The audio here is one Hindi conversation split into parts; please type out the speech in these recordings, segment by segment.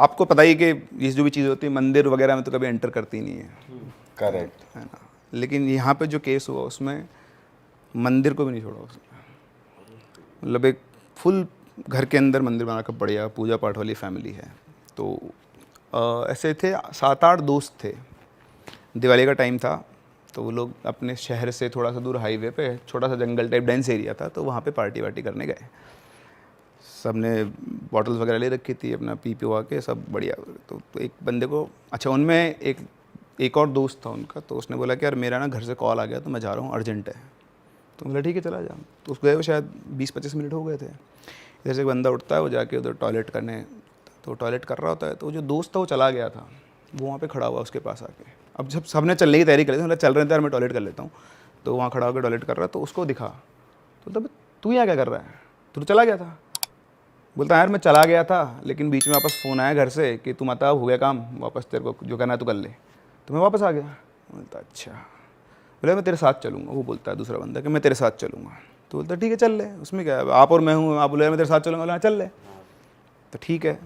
आपको पता ही कि ये जो भी चीज़ होती है मंदिर वगैरह में तो कभी एंटर करती नहीं है, करेक्ट है ना। लेकिन यहाँ पे जो केस हुआ उसमें मंदिर को भी नहीं छोड़ा उसने। मतलब एक फुल घर के अंदर मंदिर बना कर बढ़िया पूजा पाठ वाली फैमिली है। तो ऐसे थे 7-8 दोस्त थे। दिवाली का टाइम था तो वो लोग अपने शहर से थोड़ा सा दूर हाईवे पे छोटा सा जंगल टाइप डेंस एरिया था, तो वहाँ पे पार्टी वार्टी करने गए। सब ने बॉटल्स वगैरह ले रखी थी, अपना पी पीवा के सब बढ़िया। तो एक बंदे को, अच्छा उनमें एक और दोस्त था उनका, तो उसने बोला कि यार मेरा ना घर से कॉल आ गया तो मैं जा रहा हूँ, अर्जेंट है। तो बोला ठीक है चला जा। तो उसको गए वो शायद 20-25 मिनट हो गए थे। इधर से एक बंदा उठता है, वो जाके उधर टॉयलेट करने, तो टॉयलेट कर रहा होता है, तो जो दोस्त था वो चला गया था, वो वहाँ पे खड़ा हुआ उसके पास आके। अब जब सबने चलने की तैयारी करी थी, मतलब चल रहे थे यार मैं टॉयलेट कर लेता हूँ, तो वहाँ खड़ा होकर टॉयलेट कर रहा, तो उसको दिखा। तो तब तू यहाँ क्या कर रहा है, तू तो चला गया था। बोलता यार मैं चला गया था लेकिन बीच में वापस फ़ोन आया घर से कि तुम आता हो गया काम, वापस तेरे को जो करना है तो कर ले, तो मैं वापस आ गया। बोलता अच्छा। बोला मैं तेरे साथ चलूँगा। वो बोलता है दूसरा बंदा कि मैं तेरे साथ चलूँगा। तो बोलता ठीक है चल ले, उसमें क्या है, आप और मैं हूँ। आप बोले मैं तेरे साथ चलूँगा, बोला चल ले। तो ठीक है,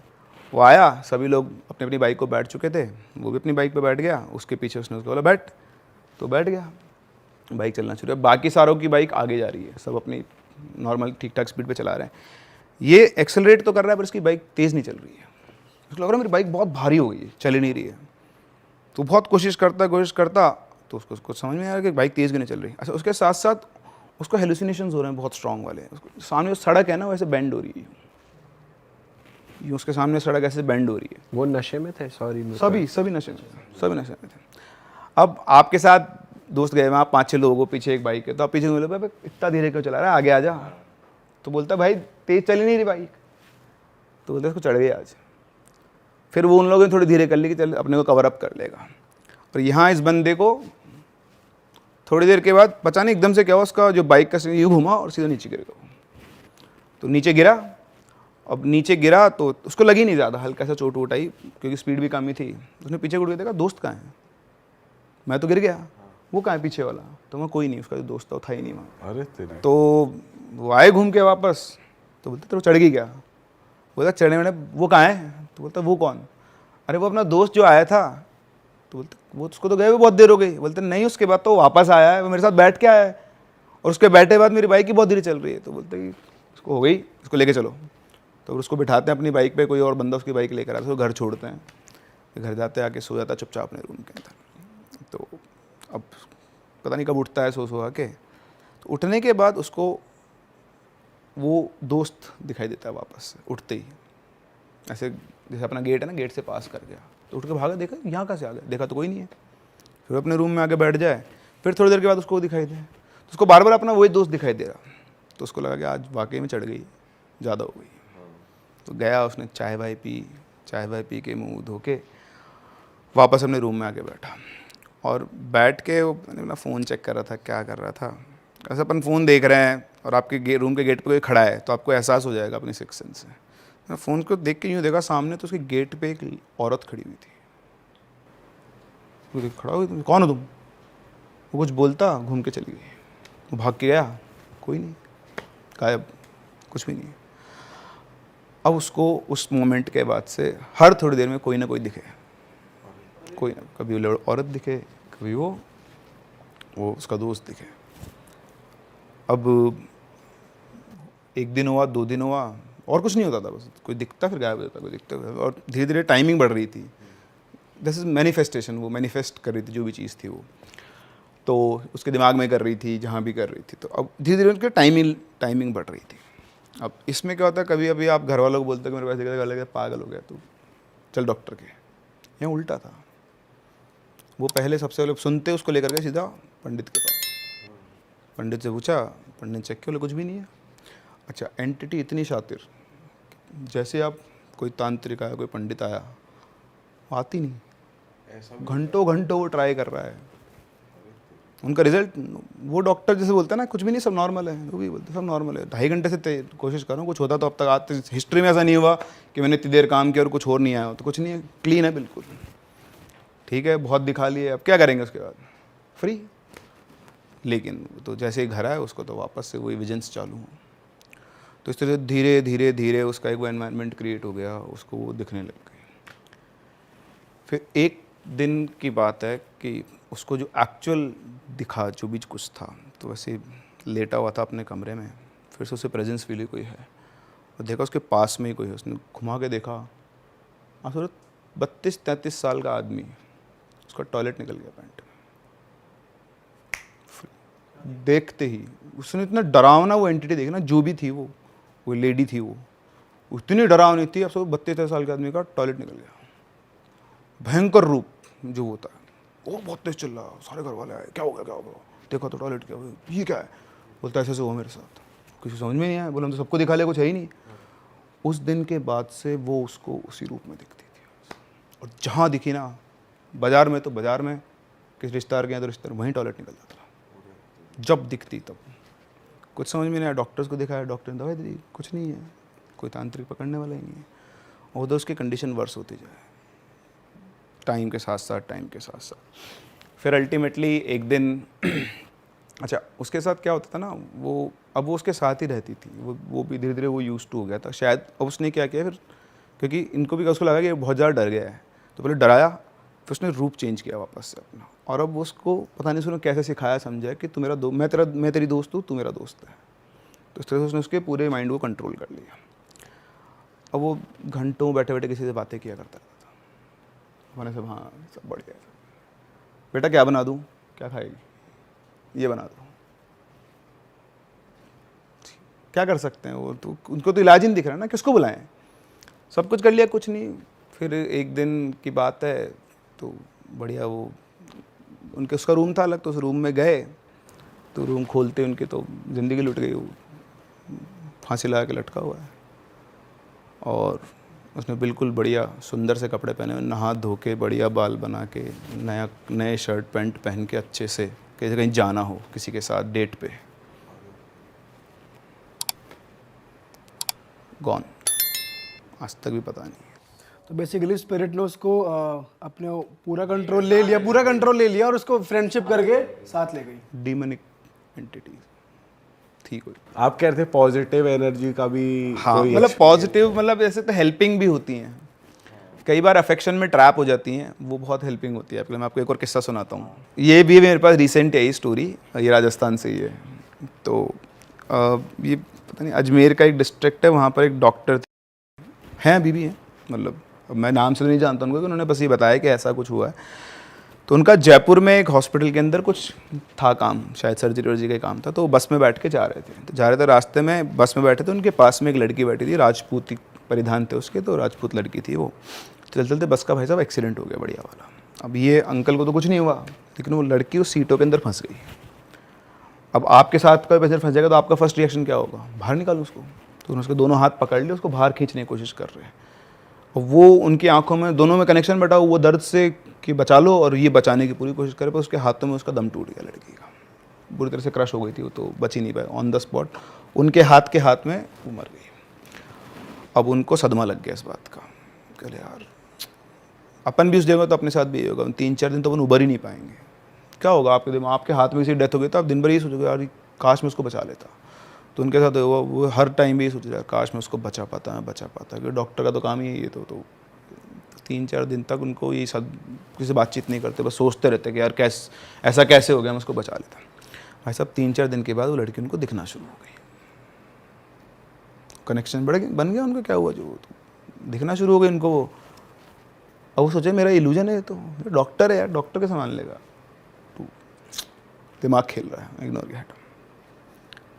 वो आया, सभी लोग अपनी अपनी बाइक को बैठ चुके थे, वो भी अपनी बाइक पे बैठ गया, उसके पीछे उसने उसको बोला बैठ, तो बैठ गया। बाइक चलना शुरू है, बाकी सारों की बाइक आगे जा रही है, सब अपनी नॉर्मल ठीक ठाक स्पीड पे चला रहे हैं। ये एक्सेलरेट तो कर रहा है पर इसकी बाइक तेज़ नहीं चल रही है। उसको लग रहा है मेरी बाइक बहुत भारी हो गई है, चल ही नहीं रही है। तो बहुत कोशिश करता, तो उसको समझ में आ रहा है कि बाइक तेज़ भी नहीं चल रही। अच्छा उसके साथ साथ उसको हेलुसिनेशंस हो रहे हैं बहुत स्ट्रॉन्ग वाले। उसको सामने जो सड़क है ना वैसे बेंड हो रही है, यूँ उसके सामने सड़क ऐसे बेंड हो रही है। वो नशे में थे? सॉरी सभी नशे में थे। अब आपके साथ दोस्त गए वहाँ 5-6 लोगों को, पीछे एक बाइक है, तो आप पीछे बोले भाई इतना धीरे क्यों चला रहा है, आगे आ जा। तो बोलता भाई तेज़ चली नहीं रही बाइक। तो बोलते उसको चढ़ गया आज। फिर वो उन लोगों ने थोड़ी धीरे कर ली कि चल अपने को कवर अप कर लेगा। और यहाँ इस बंदे को थोड़ी देर के बाद पता नहीं एकदम से क्या हुआ, उसका जो बाइक का यूँ घुमा और सीधा नीचे गिर गया। तो नीचे गिरा। अब नीचे गिरा तो उसको लगी नहीं ज़्यादा, हल्का सा चोट वोट आई क्योंकि स्पीड भी कम ही थी। उसने पीछे घुट के देखा दोस्त कहाँ है, मैं तो गिर गया, वो कहाँ है पीछे वाला। तो मैं कोई नहीं, उसका जो दोस्त था वो था ही नहीं वहाँ। अरे तेरे। तो वो आए घूम के वापस, तो बोलते तेरे चढ़ गई क्या। बोलता चढ़ने मैंने, वो कहाँ है। तो बोलता वो कौन। अरे वो अपना दोस्त जो आया था। तो बोलते वो उसको तो गए हुए बहुत देर हो गई। बोलते नहीं उसके बाद तो वो वापस आया है, वो मेरे साथ बैठ के आया है, और उसके बैठे बाद मेरी बाइक ही बहुत धीरे चल रही है। तो बोलते कि उसको हो गई, उसको लेके चलो। तो उसको बिठाते हैं अपनी बाइक पे, कोई और बंदा उसकी बाइक लेकर आता है, उसको घर छोड़ते हैं। घर जाते आके सो जाता है चुपचाप अपने रूम के अंदर। तो अब पता नहीं कब उठता है सो के। तो उठने के बाद उसको वो दोस्त दिखाई देता है वापस से उठते ही, ऐसे जैसे अपना गेट है ना, गेट से पास कर गया। तो उठ के भागा, देखा यहाँ कहाँ से आ गया, देखा तो कोई नहीं है। फिर अपने रूम में आके बैठ जाए, फिर थोड़ी देर के बाद उसको दिखाई दे, तो उसको बार बार अपना वही दोस्त दिखाई दे रहा। तो उसको लगा कि आज वाकई में चढ़ गई, ज़्यादा हो गई। तो गया, उसने चाय वाय पी के मुँह धो के वापस अपने रूम में आके बैठा। और बैठ के वो अपना फ़ोन चेक कर रहा था, क्या कर रहा था। ऐसे अपन फ़ोन देख रहे हैं और आपके रूम के गेट पे कोई खड़ा है तो आपको एहसास हो जाएगा अपनी सिक्स सेंस से। मैं फ़ोन को देख के यूँ देखा सामने, तो उसके गेट पे एक औरत खड़ी हुई थी। वो खड़ा हुई, कौन हो तुम। वो कुछ बोलता, घूम के चली गई। वो भाग के गया, कोई नहीं, गायब, कुछ भी नहीं। अब उसको उस मोमेंट के बाद से हर थोड़ी देर में कोई ना कोई दिखे, कोई ना, कभी वो औरत दिखे, कभी वो उसका दोस्त दिखे। अब 1 दिन हुआ, 2 दिन हुआ, और कुछ नहीं होता था, बस कोई दिखता फिर गायब हो जाता, कोई दिखता। और धीरे धीरे टाइमिंग बढ़ रही थी। दिस इज़ मैनिफेस्टेशन, वो मैनिफेस्ट कर रही थी जो भी चीज़ थी वो, तो उसके दिमाग में कर रही थी, जहाँ भी कर रही थी। तो अब धीरे धीरे उनकी टाइमिंग बढ़ रही थी। अब इसमें क्या होता है, कभी अभी आप घर वालों को बोलते हैं कि मेरे पैसे का लगे, पागल हो गया तू, चल डॉक्टर के। यहाँ उल्टा था, वो पहले सबसे पहले सुनते उसको लेकर गए सीधा पंडित के पास। पंडित से पूछा, पंडित ने चेक किया, बोले कुछ भी नहीं है। अच्छा, एंटिटी इतनी शातिर, जैसे आप कोई तांत्रिक आया, कोई पंडित आया, आती नहीं, घंटों वो ट्राई कर रहा है। उनका रिजल्ट, वो डॉक्टर जैसे बोलता है ना कुछ भी नहीं, सब नॉर्मल है, वो भी बोलते सब नॉर्मल है। 2.5 घंटे से कोशिश कर रहा हूँ, कुछ होता तो अब तक आते, हिस्ट्री में ऐसा नहीं हुआ कि मैंने इतनी देर काम किया और कुछ और नहीं आया हो। तो कुछ नहीं है, क्लीन है बिल्कुल, ठीक है, बहुत दिखा लिए, अब क्या करेंगे उसके बाद, फ्री। लेकिन तो जैसे ही घर आया उसको तो वापस से वही विजन्स चालू हो। तो इस तरह धीरे धीरे उसका एक वो एनवायरनमेंट क्रिएट हो गया, उसको वो दिखने लग गई। फिर एक दिन की बात है कि उसको जो एक्चुअल दिखा जो भी कुछ था, तो वैसे लेटा हुआ था अपने कमरे में, फिर से उसे प्रेजेंस फील हुई कोई है, और देखा उसके पास में ही कोई है। उसने घुमा के देखा, आप 32-33 साल का आदमी, उसका टॉयलेट निकल गया पैंट में। देखते ही उसने इतना डरावना वो एंटिटी देखी ना, जो भी थी वो लेडी थी, वो इतनी डरावनी थी। अब सब 32 साल के आदमी का टॉयलेट निकल गया, भयंकर रूप जो होता है। वो बहुत तेज चिल्ला, सारे घर वाले आए, क्या हो गया क्या हो गया, देखा तो टॉयलेट क्या, ये क्या है, बोलता ऐसे हुआ मेरे साथ, किसी समझ में नहीं आया, बोला हम तो सबको दिखा लिया, कुछ है ही नहीं। उस दिन के बाद से वो उसको उसी रूप में दिखती थी, और जहाँ दिखी ना, बाजार में तो बाजार में, किस रिश्तेदार के यहाँ तो रिश्तेदार, वहीं टॉयलेट निकल जाता था जब दिखती तब। कुछ समझ में नहीं आया, डॉक्टर्स को दिखाया, डॉक्टर ने दवाई दी, कुछ नहीं है, कोई तांत्रिक पकड़ने वाला ही नहीं है। और उधर उसकी कंडीशन वर्स होती जाए टाइम के साथ साथ। फिर अल्टीमेटली एक दिन अच्छा, उसके साथ क्या होता था ना, अब वो उसके साथ ही रहती थी, वो भी धीरे धीरे वो यूज टू हो गया था शायद। अब उसने क्या किया फिर, क्योंकि इनको भी उसको लगा कि बहुत ज़्यादा डर गया है, तो पहले डराया, फिर उसने रूप चेंज किया वापस से अपना। और अब उसको पता नहीं उसने कैसे सिखाया समझा कि तू मेरा मैं तेरी दोस्त हूँ, तू मेरा दोस्त है। तो इस तरह से उसने उसके पूरे माइंड को कंट्रोल कर लिया। अब वो घंटों बैठे बैठे किसी से बातें किया करता था, मैंने सब हाँ सब बढ़िया है, बेटा क्या बना दूँ, क्या खाएगी, ये बना दो, क्या कर सकते हैं वो तो, उनको तो इलाज ही नहीं दिख रहा ना, किसको बुलाएं, सब कुछ कर लिया, कुछ नहीं। फिर एक दिन की बात है, तो बढ़िया वो उनके उसका रूम था अलग, तो उस रूम में गए, तो रूम खोलते उनके तो ज़िंदगी लुट गई, वो फांसी लगा के लटका हुआ है। और उसने बिल्कुल बढ़िया सुंदर से कपड़े पहने हुए, नहा धो के बढ़िया बाल बना के, नए शर्ट पैंट पहन के अच्छे से, कहीं जाना हो किसी के साथ डेट पे, गॉन, आज तक भी पता नहीं। तो बेसिकली स्पिरिट ने उसको अपने पूरा कंट्रोल ले लिया और उसको फ्रेंडशिप करके साथ ले गई। डीमनिक एंटिटी थी कोई। आप कह रहे थे पॉजिटिव एनर्जी का भी हाँ, कोई मतलब पॉजिटिव, मतलब ऐसे तो हेल्पिंग भी होती हैं, कई बार अफेक्शन में ट्रैप हो जाती हैं, वो बहुत हेल्पिंग होती है। आपके लिए मैं आपको एक और किस्सा सुनाता हूँ, ये भी मेरे पास रिसेंट है ये स्टोरी, ये राजस्थान से ही है। तो ये पता नहीं अजमेर का एक डिस्ट्रिक्ट है, वहाँ पर एक डॉक्टर हैं, अभी भी हैं, मतलब अब मैं नाम से तो नहीं जानता उनको, उन्होंने बस ये बताया कि ऐसा कुछ हुआ है। तो उनका जयपुर में एक हॉस्पिटल के अंदर कुछ था काम, शायद सर्जरी वर्जरी का काम था, तो वो बस में बैठ के जा रहे थे, रास्ते में बस में बैठे थे, उनके पास में एक लड़की बैठी थी, राजपूती परिधान थे उसके, तो राजपूत लड़की थी वो। चलते चलते बस का भाई साहब एक्सीडेंट हो गया बढ़िया वाला। अब ये अंकल को तो कुछ नहीं हुआ, लेकिन वो लड़की उस सीटों के अंदर फंस गई। अब आपके साथ कोई पैसेंजर फंस जाएगा तो आपका फर्स्ट रिएक्शन क्या होगा, बाहर निकालो उसको। तो उन्होंने उसके दोनों हाथ पकड़ लिए, उसको बाहर खींचने की कोशिश कर रहे हैं, और वो उनकी आंखों में दोनों में कनेक्शन बैठा, वो दर्द से कि बचा लो, और ये बचाने की पूरी कोशिश करे, पर उसके हाथों में उसका दम टूट गया, लड़की का बुरी तरह से क्रश हो गई थी वो, तो बच ही नहीं पाए, ऑन द स्पॉट उनके हाथ में वो मर गई। अब उनको सदमा लग गया इस बात का, कहले यार अपन भी उस जगह तो अपने साथ भी ये होगा, 3-4 दिन तो अपन उबर ही नहीं पाएंगे, क्या होगा आपके दिमाग, आपके हाथ में इसी डेथ हो गई, तो आप दिन भर ये सोचोगे यार काश मैं उसको बचा लेता। तो उनके साथ वो हर टाइम भी ये सोच रहा है काश मैं उसको बचा पाता, क्योंकि डॉक्टर का तो काम ही है ये। तो 3-4 दिन तक उनको ये सब किसी से बातचीत नहीं करते, बस सोचते रहते कि यार ऐसा कैसे हो गया, मैं उसको बचा लेता। भाई साहब 3-4 दिन के बाद वो लड़की उनको दिखना शुरू हो गई, कनेक्शन बन गया उनका, क्या हुआ जो दिखना शुरू हो गई उनको वो। अब वो सोचे मेरा इल्यूजन है, तो डॉक्टर है यार, डॉक्टर के संभाल लेगा, तो दिमाग खेल रहा है, इग्नोर किया, हटो।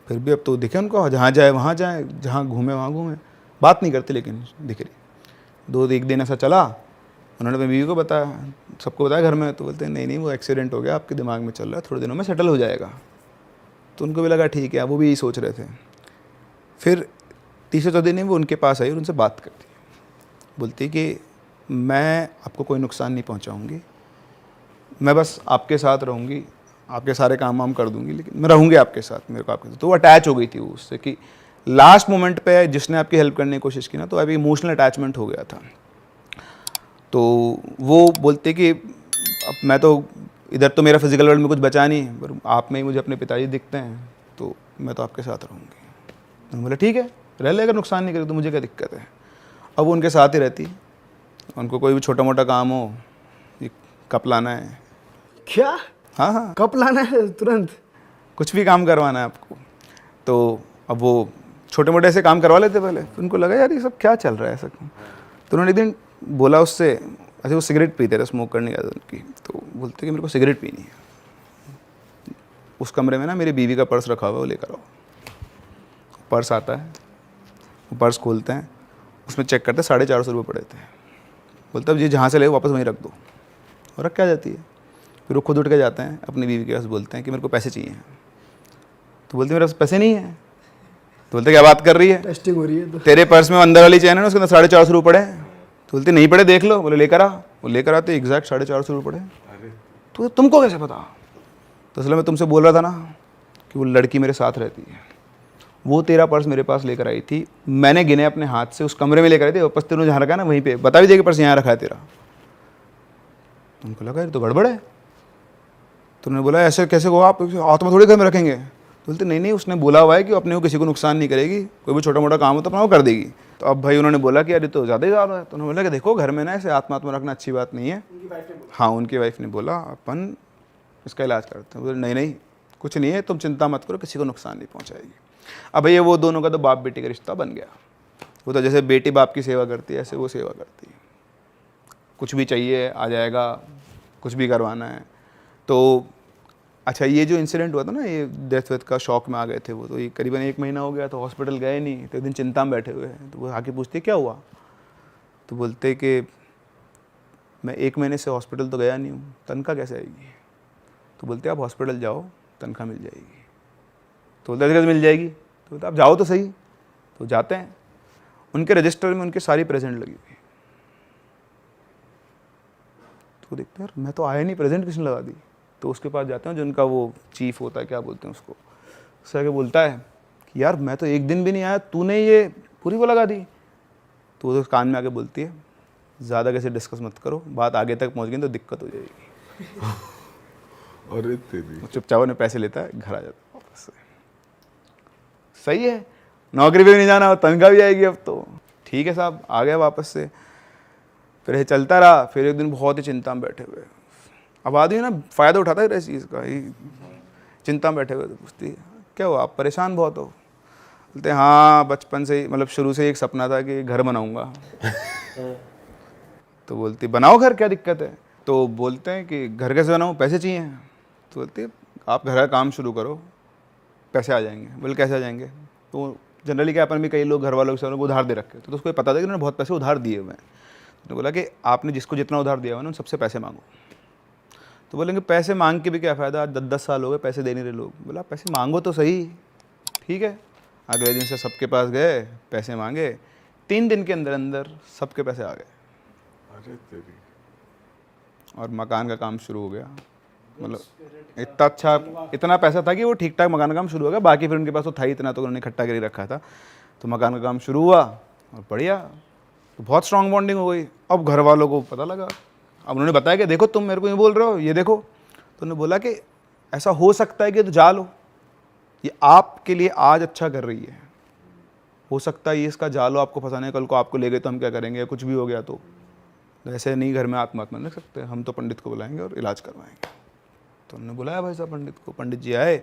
फिर भी अब तो दिखे उनको, जहाँ जाए वहाँ जाए, जहाँ घूमे वहाँ घूमे, बात नहीं करते लेकिन दिख रही। एक दिन ऐसा चला, उन्होंने अपनी बीवी को बताया, सबको बताया घर में, तो बोलते हैं नहीं वो एक्सीडेंट हो गया, आपके दिमाग में चल रहा है, थोड़े दिनों में सेटल हो जाएगा। तो उनको भी लगा ठीक है, वो भी यही सोच रहे थे। फिर तीसरे चौथे दिन वो उनके पास आई और उनसे बात करती, बोलती कि मैं आपको कोई नुकसान नहीं पहुंचाऊंगी, मैं बस आपके साथ रहूंगी, आपके सारे काम वाम कर दूंगी, लेकिन मैं रहूंगी आपके साथ, मेरे को आपके साथ। तो वो अटैच हो गई थी वो उससे, कि लास्ट मोमेंट पे जिसने आपकी हेल्प करने की कोशिश की ना, तो अभी इमोशनल अटैचमेंट हो गया था। तो वो बोलते कि अब मैं तो इधर तो मेरा फिजिकल वर्ल्ड में कुछ बचा नहीं, पर आप में ही मुझे अपने पिताजी दिखते हैं, तो मैं तो आपके साथ रहूँगी। तो बोला ठीक है रह ले, अगर नुकसान नहीं करे तो मुझे क्या दिक्कत है। अब वो उनके साथ ही रहती, उनको कोई भी छोटा मोटा काम हो कप लाना है। क्या? हाँ हाँ, कप लाना है तुरंत? कुछ भी काम करवाना है आपको। तो अब वो छोटे मोटे ऐसे काम करवा लेते पहले, फिर उनको लगा यार ये सब क्या चल रहा है ऐसा क्यों। तो उन्होंने एक दिन बोला उससे, ऐसे वो सिगरेट पीते थे, स्मोक करने की आदत उनकी, तो बोलते कि मेरे को सिगरेट पीनी है। उस कमरे में ना मेरी बीवी का पर्स रखा हुआ है, वो लेकर आओ। पर्स आता है, वो पर्स खोलते हैं, उसमें चेक करते हैं 450 रुपये पड़े थे। बोलते अब ये जहाँ से ले वापस वहीं रख दो, और रख क्या जाती है। फिर वो खुद उठ के जाते हैं अपनी बीवी के पास, बोलते हैं कि मेरे को पैसे चाहिए। तो बोलते मेरे पास पैसे नहीं है। तो बोलते क्या बात कर रही है, टेस्टिंग हो रही है तो। तेरे पर्स में अंदर वाली चैन है ना, उसके अंदर 450 रुपये पड़े हैं। तो बोलते नहीं पड़े, देख लो। बोले लेकर आ। वो लेकर आते एग्जैक्ट 450 रुपये पड़े। तो तुमको कैसे पता? तो इसलिए मैं तुमसे बोल रहा था ना कि वो लड़की मेरे साथ रहती है, वो तेरा पर्स मेरे पास लेकर आई थी, मैंने गिने अपने हाथ से, उस कमरे में लेकर आई थी, वापस तेरे जहाँ रखा है ना वहीं पे, बता भी दे कि पर्स यहाँ रखा है तेरा। तुमको लगा ये तो गड़बड़ है। तो उन्होंने बोला ऐसे कैसे को आप आत्मा थोड़ी घर में रखेंगे। बोलते नहीं नहीं, उसने बोला हुआ है कि अपने को किसी को नुकसान नहीं करेगी, कोई भी छोटा मोटा काम हो तो अपना वो कर देगी। तो अब भाई उन्होंने बोला कि अरे तो ज़्यादा ही ज़्यादा है। तो उन्होंने बोला कि देखो घर में ना ऐसे आत्मा रखना अच्छी बात नहीं है। हाँ, उनकी वाइफ ने बोला अपन इसका इलाज करते हैं। बोले नहीं नहीं कुछ नहीं है, तुम चिंता मत करो, किसी को नुकसान नहीं पहुँचाएगी। अब भैया वो दोनों का तो बाप बेटी का रिश्ता बन गया। वो तो जैसे बेटी बाप की सेवा करती है ऐसे वो सेवा करती है, कुछ भी चाहिए आ जाएगा, कुछ भी करवाना है। तो अच्छा, ये जो इंसिडेंट हुआ था ना, ये डेथ वेथ का शौक में आ गए थे वो, तो ये करीबन 1 महीना हो गया, तो हॉस्पिटल गए नहीं। तो एक दिन चिंता में बैठे हुए हैं, तो वो आके पूछते क्या हुआ। तो बोलते कि मैं 1 महीने से हॉस्पिटल तो गया नहीं हूँ, तनख्वाह कैसे आएगी। तो बोलते आप हॉस्पिटल जाओ, तनख्वाह मिल जाएगी। तो बोलते कैसे मिल जाएगी। तो बोलते आप जाओ तो सही। तो जाते हैं, उनके रजिस्टर में उनके सारी प्रेजेंट लगी हुई। तो देखते हैं मैं तो आया नहीं, प्रेजेंट किसने लगा दी। तो उसके पास जाते हैं, जो उनका वो चीफ होता है, क्या बोलते हैं उसको, उससे आके बोलता है कि यार मैं तो 1 दिन भी नहीं आया, तूने ये पूरी वो लगा दी। तो वो कान में आके बोलती है ज़्यादा कैसे डिस्कस मत करो, बात आगे तक पहुंच गई तो दिक्कत हो जाएगी। अरे तेरी। चुपचाप ने पैसे लेता है, घर आ जाता है वापस से। सही है, नौकरी पे भी नहीं जाना, तनख्वाह भी आएगी अब तो। ठीक है साहब, आ गया वापस से। फिर ये चलता रहा। फिर एक दिन बहुत ही चिंता में बैठे हुए, अब आदमी ना फ़ायदा उठाता है इस चीज़ का, चिंता में बैठे हुए। तो पूछती है क्या हुआ, आप परेशान बहुत हो। बोलते हाँ बचपन से ही, मतलब शुरू से ही एक सपना था कि घर बनाऊंगा। तो बोलती बनाओ घर, क्या दिक्कत है। तो बोलते हैं कि घर कैसे बनाऊँ, पैसे चाहिए। तो बोलती आप घर का काम शुरू करो, पैसे आ जाएंगे। बोले कैसे आ जाएंगे। तो जनरली क्या, अपन भी कई लोग घर वालों को उधार दे रखे, तो उसको पता था कि उन्होंने बहुत पैसे उधार दिए हुए हैं। तो बोला कि आपने जिसको जितना उधार दिया हुआ ना उन सबसे पैसे मांगो। तो बोलेंगे पैसे मांग के भी क्या फ़ायदा, आज 10-10 साल हो गए पैसे दे नहीं रहे लोग। बोला पैसे मांगो तो सही। ठीक है, अगले दिन से सबके पास गए, पैसे मांगे। 3 दिन के अंदर अंदर सबके पैसे आ गए। अरे तेरी। और मकान का काम शुरू हो गया। मतलब इतना अच्छा, इतना पैसा था कि वो ठीक ठाक मकान का काम शुरू हो गया। बाकी फिर उनके पास तो था ही इतना, तो उन्होंने इकट्ठा करके रखा था। तो मकान का काम शुरू हुआ और बढ़िया, तो बहुत स्ट्रॉन्ग बॉन्डिंग हो गई। अब घर वालों को पता लगा, अब उन्होंने बताया कि देखो तुम मेरे को ये बोल रहे हो, ये देखो। तो उन्होंने बोला कि ऐसा हो सकता है कि तो जा लो, ये आपके लिए आज अच्छा कर रही है, हो सकता है ये इसका जा लो, आपको फंसाने, कल को आपको ले गए तो हम क्या करेंगे, कुछ भी हो गया तो ऐसे नहीं घर में आत्मा रख सकते, हम तो पंडित को बुलाएंगे और इलाज करवाएंगे। तो उन्होंने बुलाया भाई साहब पंडित को। पंडित जी आए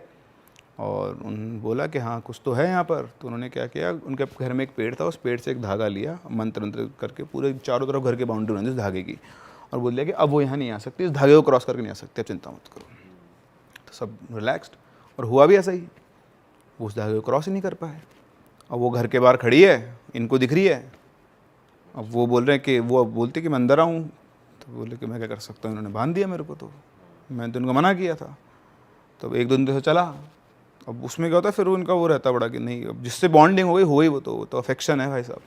और उन्होंने बोला कि हाँ कुछ तो है यहाँ पर। तो उन्होंने क्या किया, उनके घर में एक पेड़ था, उस पेड़ से एक धागा लिया, मंत्र मंत्र करके पूरे चारों तरफ घर की बाउंड्री बना दी उस धागे की, और बोल दिया कि अब वो यहाँ नहीं आ सकती, इस धागे को क्रॉस करके नहीं आ सकती, अब चिंता मत करो। तो सब रिलैक्स्ड, और हुआ भी ऐसा ही, वो उस धागे को क्रॉस ही नहीं कर पाए। अब वो घर के बाहर खड़ी है, इनको दिख रही है। अब वो बोल रहे हैं कि वो बोलते कि मैं अंदर आऊँ। तो बोले कि मैं क्या कर सकता हूँ, इन्होंने बांध दिया मेरे को, तो मैंने तो उनको मना किया था। तो 1-2 दिन से चला। अब उसमें क्या होता है, फिर उनका वो रहता बड़ा कि नहीं, अब जिससे बॉन्डिंग हो गई हो गई, वो तो अफेक्शन है भाई साहब।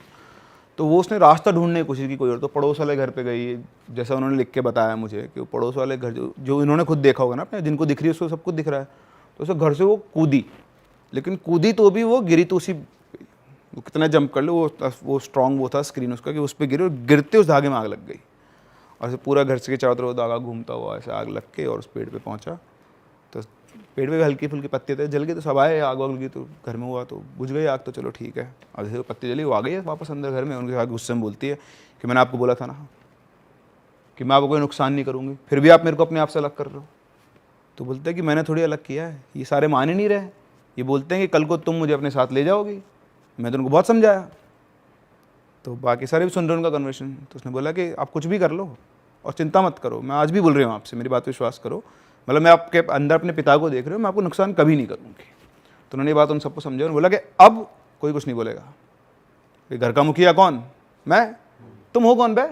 तो वो उसने रास्ता ढूंढने की कोशिश की कोई और, तो पड़ोस वाले घर पे गई, जैसा उन्होंने लिख के बताया मुझे कि वो पड़ोस वाले घर जो इन्होंने खुद देखा होगा ना अपने, जिनको दिख रही है उसको सब कुछ दिख रहा है। तो उसे घर से वो कूदी, लेकिन कूदी तो भी वो गिरी तो उसी, वो कितना जंप कर लो, वो स्ट्रॉन्ग वो था स्क्रीन उसका कि उस पर गिरे, और गिरते उस धागे में आग लग गई। और ऐसे पूरा घर से चारों तरफ धागा घूमता हुआ ऐसे आग लग के और उस पेड़ पे पहुंचा। तो पेड़ पे भी हल्की फुल्की पत्ते थे, जल गए। तो सब आए, आग वाग लगी तो घर में हुआ, तो बुझ गई आग, तो चलो ठीक है। और जैसे पत्ती जली वो आ गई है वापस अंदर घर में। उनके साथ गुस्से में बोलती है कि मैंने आपको बोला था ना, कि मैं आपको कोई नुकसान नहीं करूँगी, फिर भी आप मेरे को अपने आप से अलग कर रहे हो। तो बोलते हैं कि मैंने थोड़ी अलग किया है, ये सारे मान ही नहीं रहे। ये बोलते हैं कि कल को तुम मुझे अपने साथ ले जाओगी, मैं तो उनको बहुत समझाया। तो बाकी सारे भी सुन रहे उनका कन्वर्सेशन। तो उसने बोला कि आप कुछ भी कर लो और चिंता मत करो, मैं आज भी बोल रही हूँ आपसे, मेरी बात पे विश्वास करो, मतलब मैं आपके अंदर अपने पिता को देख रही हूँ, मैं आपको नुकसान कभी नहीं करूँगी। तो उन्होंने ये बात उन सबको समझा और बोला कि अब कोई कुछ नहीं बोलेगा। कि घर का मुखिया कौन? मैं। तुम हो कौन बे?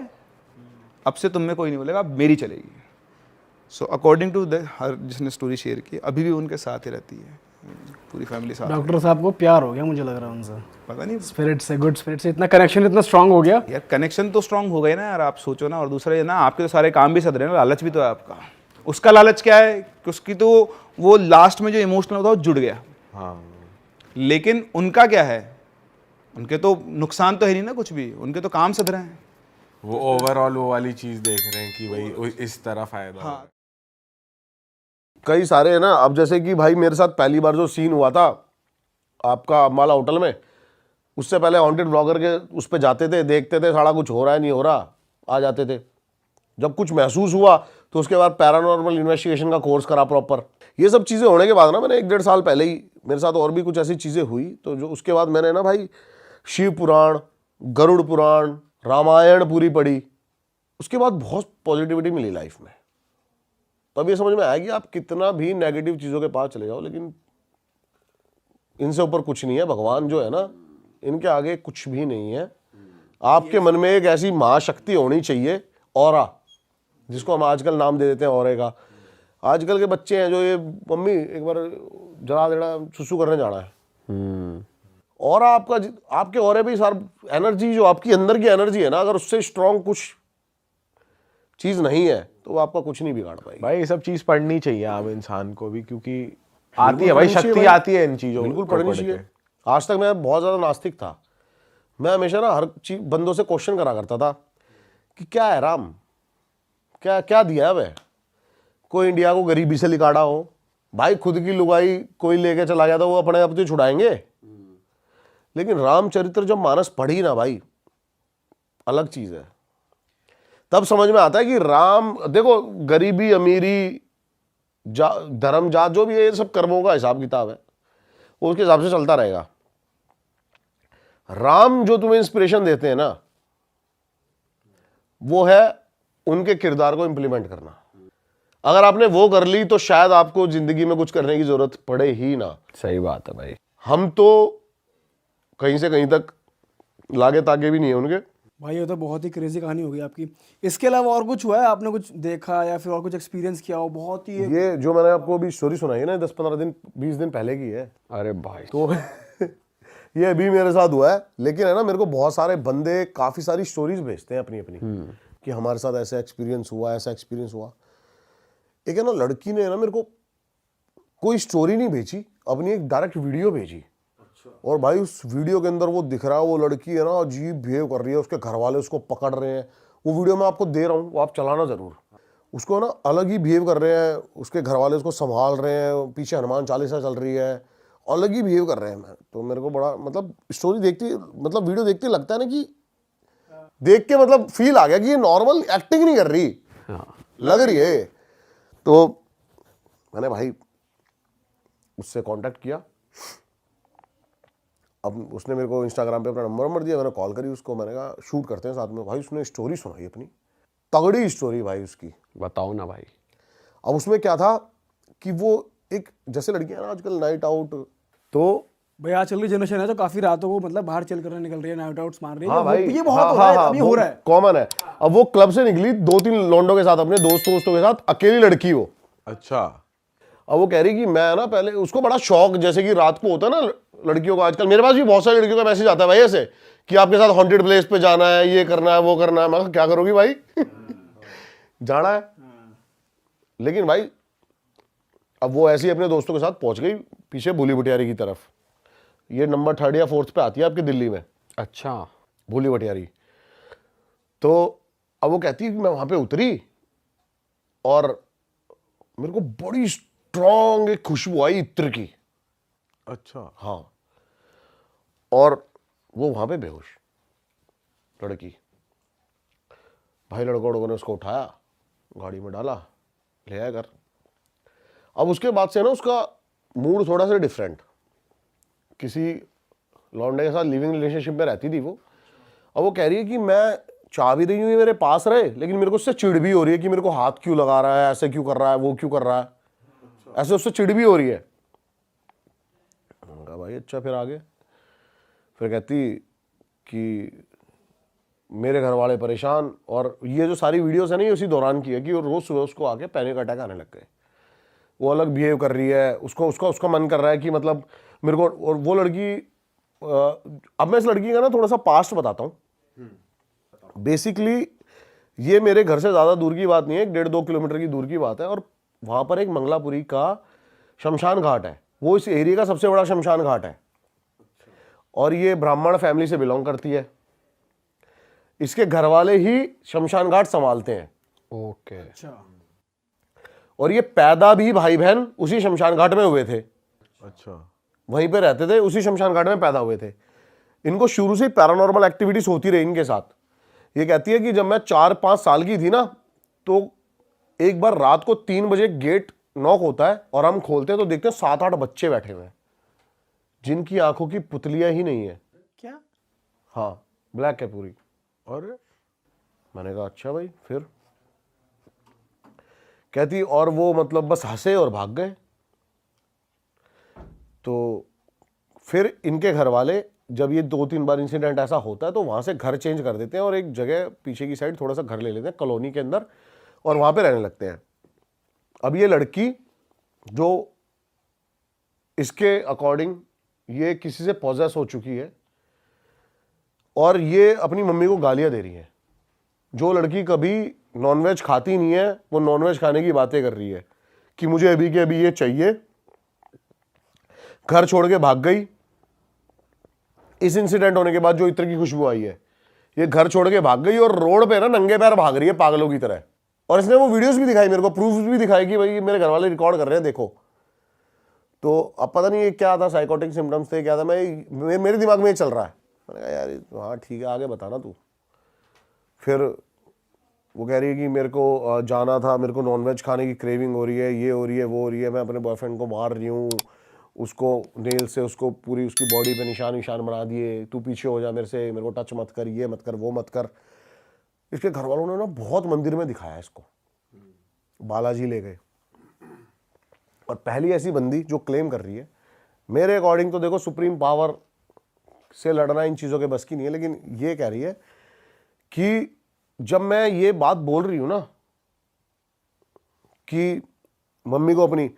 अब से तुम में कोई नहीं बोलेगा, अब मेरी चलेगी। सो अकॉर्डिंग टू द हर जिसने स्टोरी शेयर की, अभी भी उनके साथ ही रहती है, पूरी फैमिली साथ है। डॉक्टर साहब को प्यार हो गया मुझे लग रहा है उनसे, पता नहीं स्पिरिट से, गुड स्पिरिट से इतना कनेक्शन इतना स्ट्रांग हो गया। यार, कनेक्शन तो स्ट्रांग हो गए ना यार, आप सोचो ना। और दूसरा ये ना, आपके तो सारे काम भी सध रहे हैं ना, लालच भी तो है आपका। उसका लालच क्या है कि उसकी तो वो लास्ट में जो इमोशनल होता है वो जुड़ गया। हाँ, लेकिन उनका क्या है, उनके तो नुकसान तो है नहीं ना कुछ भी, उनके तो काम सध रहे हैं। वो ओवरऑल वो वाली चीज देख रहे हैं कि भाई इस तरह फायदा हाँ। होगा। कई सारे है ना। अब जैसे कि भाई मेरे साथ पहली बार जो सीन हुआ था आपका अम्बाला होटल में, उससे पहले हॉन्टेड ब्लॉगर के उस पर जाते थे, देखते थे सारा कुछ हो रहा है नहीं हो रहा, आ जाते थे। जब कुछ महसूस हुआ तो उसके बाद पैरानॉर्मल इन्वेस्टिगेशन का कोर्स करा प्रॉपर। ये सब चीज़ें होने के बाद ना, मैंने 1-1.5 साल पहले ही मेरे साथ और भी कुछ ऐसी चीज़ें हुई, तो जो उसके बाद मैंने ना भाई शिव पुराण, गरुड़ पुराण, रामायण पूरी पढ़ी। उसके बाद बहुत पॉजिटिविटी मिली लाइफ में। तब ये समझ में आया कि आप कितना भी नेगेटिव चीज़ों के पास चले जाओ, लेकिन इनसे ऊपर कुछ नहीं है। भगवान जो है ना, इनके आगे कुछ भी नहीं है। आपके मन में एक ऐसी महाशक्ति होनी चाहिए, ऑरा, जिसको हम आजकल नाम दे देते हैं ऑरे का। आजकल के बच्चे हैं जो ये, मम्मी एक बार जरा देना सुसु करने जाना है, और आपका आपके ऑरे पे सार एनर्जी, जो आपकी अंदर की एनर्जी है ना, अगर उससे स्ट्रांग कुछ चीज नहीं है तो वो आपका कुछ नहीं बिगाड़ पाएगी। भाई ये सब चीज पढ़नी चाहिए आम इंसान को भी, क्योंकि आती है भाई, शक्ति आती है इन चीजों बिल्कुल को पढ़नी पढ़ चाहिए। के। आज तक मैं बहुत ज्यादा नास्तिक था। मैं हमेशा ना हर चीज बंदों से क्वेश्चन करा करता था कि क्या है राम, क्या क्या दिया है वह। कोई इंडिया को गरीबी से लिकाड़ा हो, भाई खुद की लुगाई कोई लेके चला गया तो वो अपने आप तो छुड़ाएंगे। लेकिन रामचरित्र जब मानस पढ़ी ना भाई, अलग चीज है। तब समझ में आता है कि राम, देखो गरीबी अमीरी धर्म जात जो भी है, ये सब कर्मों का हिसाब किताब है, वो उसके हिसाब से चलता रहेगा। राम जो तुम्हें इंस्पिरेशन देते हैं ना, वो है उनके किरदार को इंप्लीमेंट करना। अगर आपने वो कर ली तो शायद आपको जिंदगी में कुछ करने की जरूरत पड़े ही ना। सही बात है भाई। हम तो कहीं से कहीं तक लागे तागे भी नहीं है उनके। भाई ये तो बहुत ही क्रेजी कहानी हो गई आपकी। इसके अलावा और कुछ हुआ है, आपने कुछ देखा या फिर और कुछ एक्सपीरियंस किया हो? बहुत ही ये जो मैंने आपको अभी स्टोरी सुनाई है ना, 10-15 दिन 20 दिन पहले की है। अरे भाई तो ये अभी मेरे साथ हुआ है। लेकिन है ना, मेरे को बहुत सारे बंदे काफ़ी सारी स्टोरीज भेजते हैं अपनी अपनी, कि हमारे साथ ऐसा एक्सपीरियंस हुआ, ऐसा एक्सपीरियंस हुआ। एक है ना लड़की ने ना मेरे को कोई स्टोरी नहीं भेजी, अपनी एक डायरेक्ट वीडियो भेजी। और भाई उस वीडियो के अंदर वो दिख रहा है, वो लड़की है ना अजीब बिहेव कर रही है, उसके घर वाले उसको पकड़ रहे हैं। वो वीडियो मैं आपको दे रहा हूँ, वो आप चलाना ज़रूर। उसको ना अलग ही बिहेव कर रहे हैं, उसके घर वाले उसको संभाल रहे हैं, पीछे हनुमान चालीसा चल रही है, अलग ही बिहेव कर रहे हैं। मैं तो मेरे को बड़ा मतलब स्टोरी देखती, मतलब वीडियो देखते लगता है ना कि देख के मतलब फील आ गया कि ये नॉर्मल एक्टिंग नहीं कर रही, लग रही है। तो मैंने भाई उससे कांटेक्ट किया। अब उसने मेरे को इंस्टाग्राम पे अपना नंबर दिया, मैंने कॉल करी उसको, मैंने कहा शूट करते हैं साथ में। भाई उसने स्टोरी सुनाई अपनी, तगड़ी स्टोरी भाई उसकी। बताओ ना भाई। अब उसमें क्या था कि वो एक, जैसे लड़कियां ना आजकल नाइट आउट, तो भाई आजकल की जनरेशन है तो काफी रातों को मतलब बाहर चल कर निकल रही है, नाइट आउट्स मार रही है। हाँ भाई, ये बहुत हो रहा है, अभी हो रहा है, कॉमन है। अब वो क्लब से निकली 2-3 लौंडों के साथ, अपने दोस्तों के साथ, अकेली लड़की वो। अच्छा। अब वो कह रही कि मैं ना, पहले उसको बड़ा शौक, जैसे कि रात को होता है ना लड़कियों को, आजकल मेरे पास भी बहुत सारी लड़कियों का मैसेज आता है भाई ऐसे कि आपके साथ हॉन्टेड प्लेस पे जाना है, ये करना है, वो करना है। मैं क्या करोगी भाई जाना है। लेकिन भाई अब वो ऐसे ही अपने दोस्तों के साथ पहुंच गई पीछे भूली भटियारी की तरफ। ये नंबर 3rd या 4th पे आती है आपकी दिल्ली में। अच्छा। भूली भटियारी। तो अब वो कहती है कि मैं वहां पे उतरी और मेरे को बड़ी स्ट्रॉन्ग एक खुशबू आई इत्र की। अच्छा। हाँ। और वो वहां पे बेहोश लड़की। भाई लड़कों वड़कों ने उसको उठाया, गाड़ी में डाला, ले आया घर। अब उसके बाद से ना उसका मूड थोड़ा सा डिफरेंट, किसी लौंडे के साथ लिविंग रिलेशनशिप में रहती थी वो। अब वो कह रही है कि मैं चाह भी रही हूँ ये मेरे पास रहे, लेकिन मेरे को उससे चिढ़ भी हो रही है कि मेरे को हाथ क्यों लगा रहा है, ऐसे क्यों कर रहा है, वो क्यों कर रहा है, ऐसे उससे चिढ़ भी हो रही है। मैंने कहा भाई अच्छा, फिर आगे फिर कहती कि मेरे घर वाले परेशान, और ये जो सारी वीडियोस है ना ये उसी दौरान की है कि रोज सुबह उसको आके पैनिक अटैक आने लग गए। वो अलग बिहेव कर रही है, उसको उसका उसका मन कर रहा है कि मतलब मेरे को। और वो लड़की, अब मैं इस लड़की का ना थोड़ा सा पास्ट बताता हूँ। बेसिकली ये मेरे घर से ज़्यादा दूर की बात नहीं है, 1.5-2 किलोमीटर की दूर की बात है। और वहाँ पर एक मंगलापुरी का शमशान घाट है, वो इस एरिया का सबसे बड़ा शमशान घाट है। और ये ब्राह्मण फैमिली से बिलोंग करती है। इसके घर वाले ही शमशान घाट संभालते हैं। ओके। अच्छा। और ये पैदा भी भाई बहन उसी शमशान घाट में हुए थे, अच्छा। वहीं पे रहते थे, उसी शमशान घाट में पैदा हुए थे। इनको शुरू से पैरानॉर्मल एक्टिविटीज होती रही इनके साथ। ये कहती है कि जब मैं 4-5 साल की थी ना, तो एक बार रात को 3 बजे गेट नॉक होता है और हम खोलते हैं तो देखते हैं 7-8 बच्चे बैठे हुए हैं जिनकी आंखों की पुतलियां ही नहीं है। क्या? हाँ, ब्लैक है पूरी। और मैंने कहा अच्छा भाई। फिर कहती और वो मतलब बस हंसे और भाग गए। तो फिर इनके घर वाले जब ये 2-3 बार इंसिडेंट ऐसा होता है तो वहां से घर चेंज कर देते हैं और एक जगह पीछे की साइड थोड़ा सा घर ले लेते हैं कॉलोनी के अंदर, और वहां पे रहने लगते हैं। अब ये लड़की जो इसके अकॉर्डिंग ये किसी से पॉजेस हो चुकी है और ये अपनी मम्मी को गालियां दे रही है। जो लड़की कभी नॉनवेज खाती नहीं है वो नॉनवेज खाने की बातें कर रही है कि मुझे अभी के अभी ये चाहिए। घर छोड़ के भाग गई। इस इंसिडेंट होने के बाद जो इत्र की खुशबू आई है, ये घर छोड़ के भाग गई और रोड पे ना नंगे पैर भाग रही है पागलों की तरह। और इसने वो वीडियोस भी दिखाई मेरे को, प्रूफ भी दिखाई कि भाई मेरे घर वाले रिकॉर्ड कर रहे हैं, देखो। तो अब पता नहीं ये क्या था, साइकोटिक सिम्टम्स थे क्या था, मेरे दिमाग में ये चल रहा है। मैंने कहा यार हाँ ठीक है, आगे बताना तू। फिर वो कह रही है कि मेरे को जाना था, मेरे को नॉनवेज खाने की क्रेविंग हो रही है, ये हो रही है, वो हो रही है, मैं अपने बॉयफ्रेंड को मार रही हूँ, उसको नेल से उसको पूरी उसकी बॉडी पे निशान बना दिए, तू पीछे हो जा मेरे से, मेरे को टच मत कर, ये मत कर, वो मत कर। इसके घर वालों ने ना बहुत मंदिर में दिखाया इसको, बालाजी ले गए। और पहली ऐसी बंदी जो क्लेम कर रही है, मेरे अकॉर्डिंग तो देखो सुप्रीम पावर से लड़ना इन चीज़ों के बस की नहीं है, लेकिन ये कह रही है कि जब मैं ये बात बोल रही हूँ ना कि मम्मी को अपनी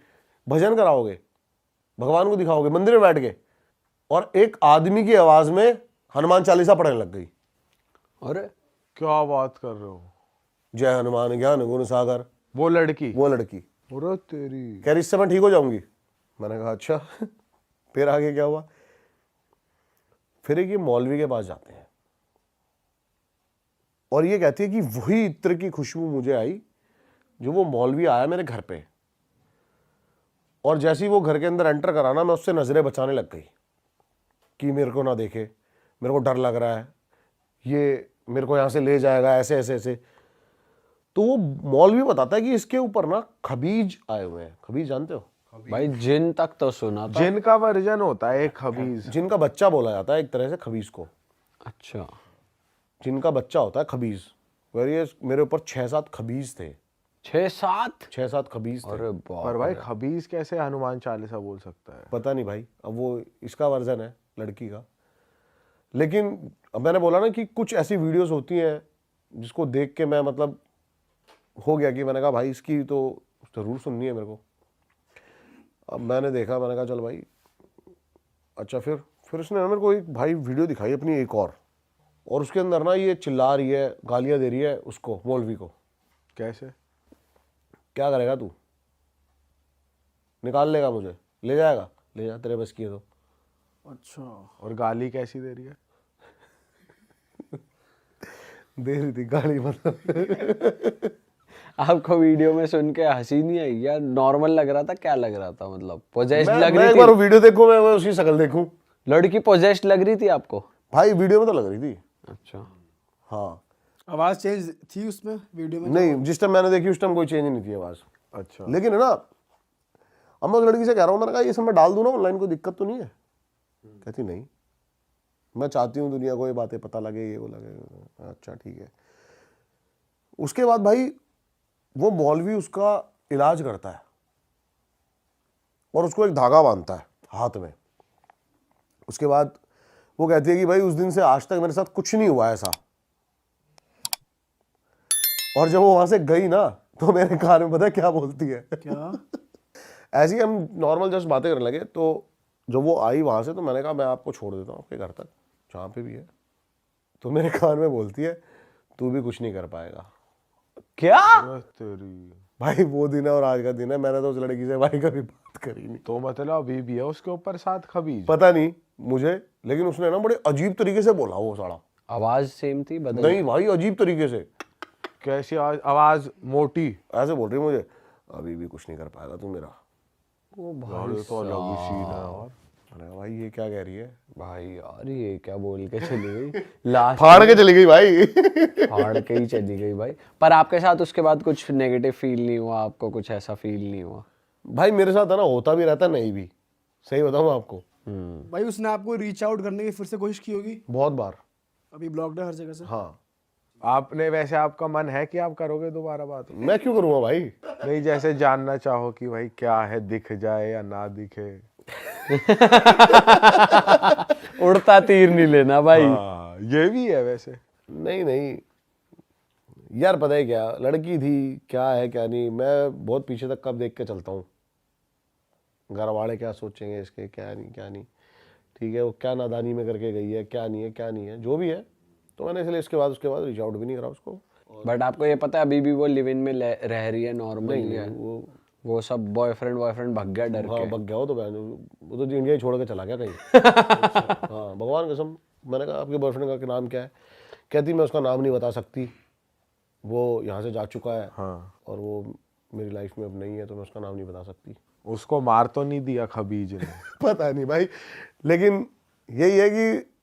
भजन कराओगे, भगवान को दिखाओगे मंदिर में बैठ के, और एक आदमी की आवाज में हनुमान चालीसा पढ़ने लग गई। अरे क्या बात कर रहे हो? जय हनुमान ज्ञान गुण सागर। वो लड़की? वो लड़की अरे तेरी। कह रही इससे मैं ठीक हो जाऊंगी। मैंने कहा अच्छा। फिर आगे क्या हुआ? फिर एक ये मौलवी के पास जाते हैं और ये कहती है कि वही इत्र की खुशबू मुझे आई जो वो मौलवी आया मेरे घर पे, और जैसे ही वो घर के अंदर एंटर कराना मैं उससे नजरें बचाने लग गई कि मेरे को ना देखे, मेरे को डर लग रहा है, ये मेरे को यहां से ले जाएगा, ऐसे ऐसे ऐसे। तो वो मौलवी बताता है कि इसके ऊपर ना खबीज आए हुए हैं। खबीज जानते हो? भाई जिन तक तो सुना था। जिन का वर्जन होता है एक खबीज। जिनका बच्चा बोला जाता है एक तरह से खबीज को। अच्छा। जिनका बच्चा होता है खबीज। मेरे ऊपर 6-7 खबीज थे। 6-7 खबीज थे। अरे बाप पर भाई खबीज कैसे हनुमान चालीसा बोल सकता है? पता नहीं भाई, अब वो इसका वर्जन है लड़की का। लेकिन अब मैंने बोला ना कि कुछ ऐसी वीडियोस होती हैं जिसको देख के मैं मतलब हो गया कि मैंने कहा भाई इसकी तो जरूर सुननी है मेरे को। अब मैंने देखा, मैंने कहा चल भाई अच्छा। फिर उसने मेरे को एक भाई वीडियो दिखाई अपनी एक और उसके अंदर ना ये चिल्ला रही है, गालियां दे रही है उसको, मौलवी को। कैसे? क्या करेगा तू? निकाल लेगा मुझे, ले जाएगा, ले जा, तेरे बस की है तो। अच्छा। और गाली कैसी दे रही है? दे रही थी गाली मतलब। आपको वीडियो में सुन के हंसी नहीं आई या नॉर्मल लग रहा था? क्या लग रहा था? मतलब पोजेस्ड मैं लग एक रही बार थी? वीडियो देखूं, मैं उसकी शक्ल देखूं। लड़की पोजेस्ड लग रही थी आपको? भाई वीडियो में तो लग रही थी। अच्छा। हाँ। आवाज चेंज थी उसमें वीडियो में? नहीं, जिस टाइम मैंने देखी उस टाइम कोई चेंज नहीं थी आवाज। अच्छा। लेकिन है ना, अब मैं उस लड़की से कह रहा हूँ, मैंने कहा ये सब मैं डाल दूँ ना ऑनलाइन, कोई दिक्कत तो नहीं है? कहती नहीं, मैं चाहती हूँ दुनिया को ये बातें पता लगे, ये वो लगे। अच्छा ठीक है। उसके बाद भाई वो मौलवी उसका इलाज करता है और उसको एक धागा बांधता है हाथ में। उसके बाद वो कहती है कि भाई उस दिन से आज तक मेरे साथ कुछ नहीं हुआ ऐसा। और जब वो वहां से गई ना तो मेरे कान में पता है क्या बोलती है? क्या? ऐसे ही हम नॉर्मल जस्ट बातें करने लगे, तो जब वो आई वहां से तो मैंने कहा मैं आपको छोड़ देता हूँ आपके घर तक जहाँ पे भी है। तो मेरे कान में बोलती है तू भी कुछ नहीं कर पाएगा। क्या? तेरी। भाई वो दिन है और आज का दिन है, मैंने तो उस लड़की से भाई कभी बात करी नहीं। तो मतलब अभी भी है उसके ऊपर साथ खबीज? पता नहीं मुझे, लेकिन उसने ना बड़े अजीब तरीके से बोला वो साला। आवाज सेम थी, बदल? नहीं भाई, अजीब तरीके से। कैसी आवाज? मोटी? ऐसे बोल रही मुझे, अभी भी कुछ नहीं कर पाएगा तू मेरा। ओ यार ये तो अलग ही सीन है। और मैंने कहा भाई ये क्या कह रही है? भाई यार ये क्या बोल के चली गई लास्ट? फाड़ के चली गई भाई। फाड़ के ही चली गई भाई। पर आपके साथ उसके बाद कुछ नेगेटिव फील नहीं हुआ आपको? कुछ ऐसा फील नहीं हुआ? भाई मेरे साथ है ना, होता भी रहता नहीं भी, सही बताऊँ आपको। भाई उसने आपको रीच आउट करने की फिर से कोशिश की होगी? बहुत बार। अभी ब्लॉक्ड है हर जगह से? हाँ। आपने वैसे आपका मन है कि आप करोगे दोबारा बात? मैं क्यों करूँगा भाई? नहीं, जैसे जानना चाहो कि भाई क्या है, दिख जाए या ना दिखे। उड़ता तीर नहीं लेना भाई। हाँ, ये भी है वैसे। नहीं नहीं यार, पता है क्या, लड़की थी, क्या है क्या नहीं, मैं बहुत पीछे तक कब देख के चलता हूँ। घर वाले क्या सोचेंगे इसके, क्या नहीं क्या नहीं, ठीक है, वो क्या नादानी में करके गई है, क्या नहीं है क्या नहीं है, जो भी है। तो मैंने इसलिए उसके बाद रीच आउट भी नहीं करा उसको। बट आपको ये पता है अभी भी वो लिव इन में रह रही है नॉर्मल? नहीं है वो सब बॉयफ्रेंड भग गया डर हाँ के? भग गया वो तो, बहन वो तो इंडिया ही छोड़ के चला गया कहीं। हाँ भगवान कसम। मैंने कहा आपके बॉयफ्रेंड का नाम क्या है? कहती मैं उसका नाम नहीं बता सकती, वो यहाँ से जा चुका है। हाँ। और वो मेरी लाइफ में अब नहीं है, तो मैं उसका नाम नहीं बता सकती। उसको मार तो नहीं दिया खबीज ने? पता नहीं भाई, लेकिन यही है कि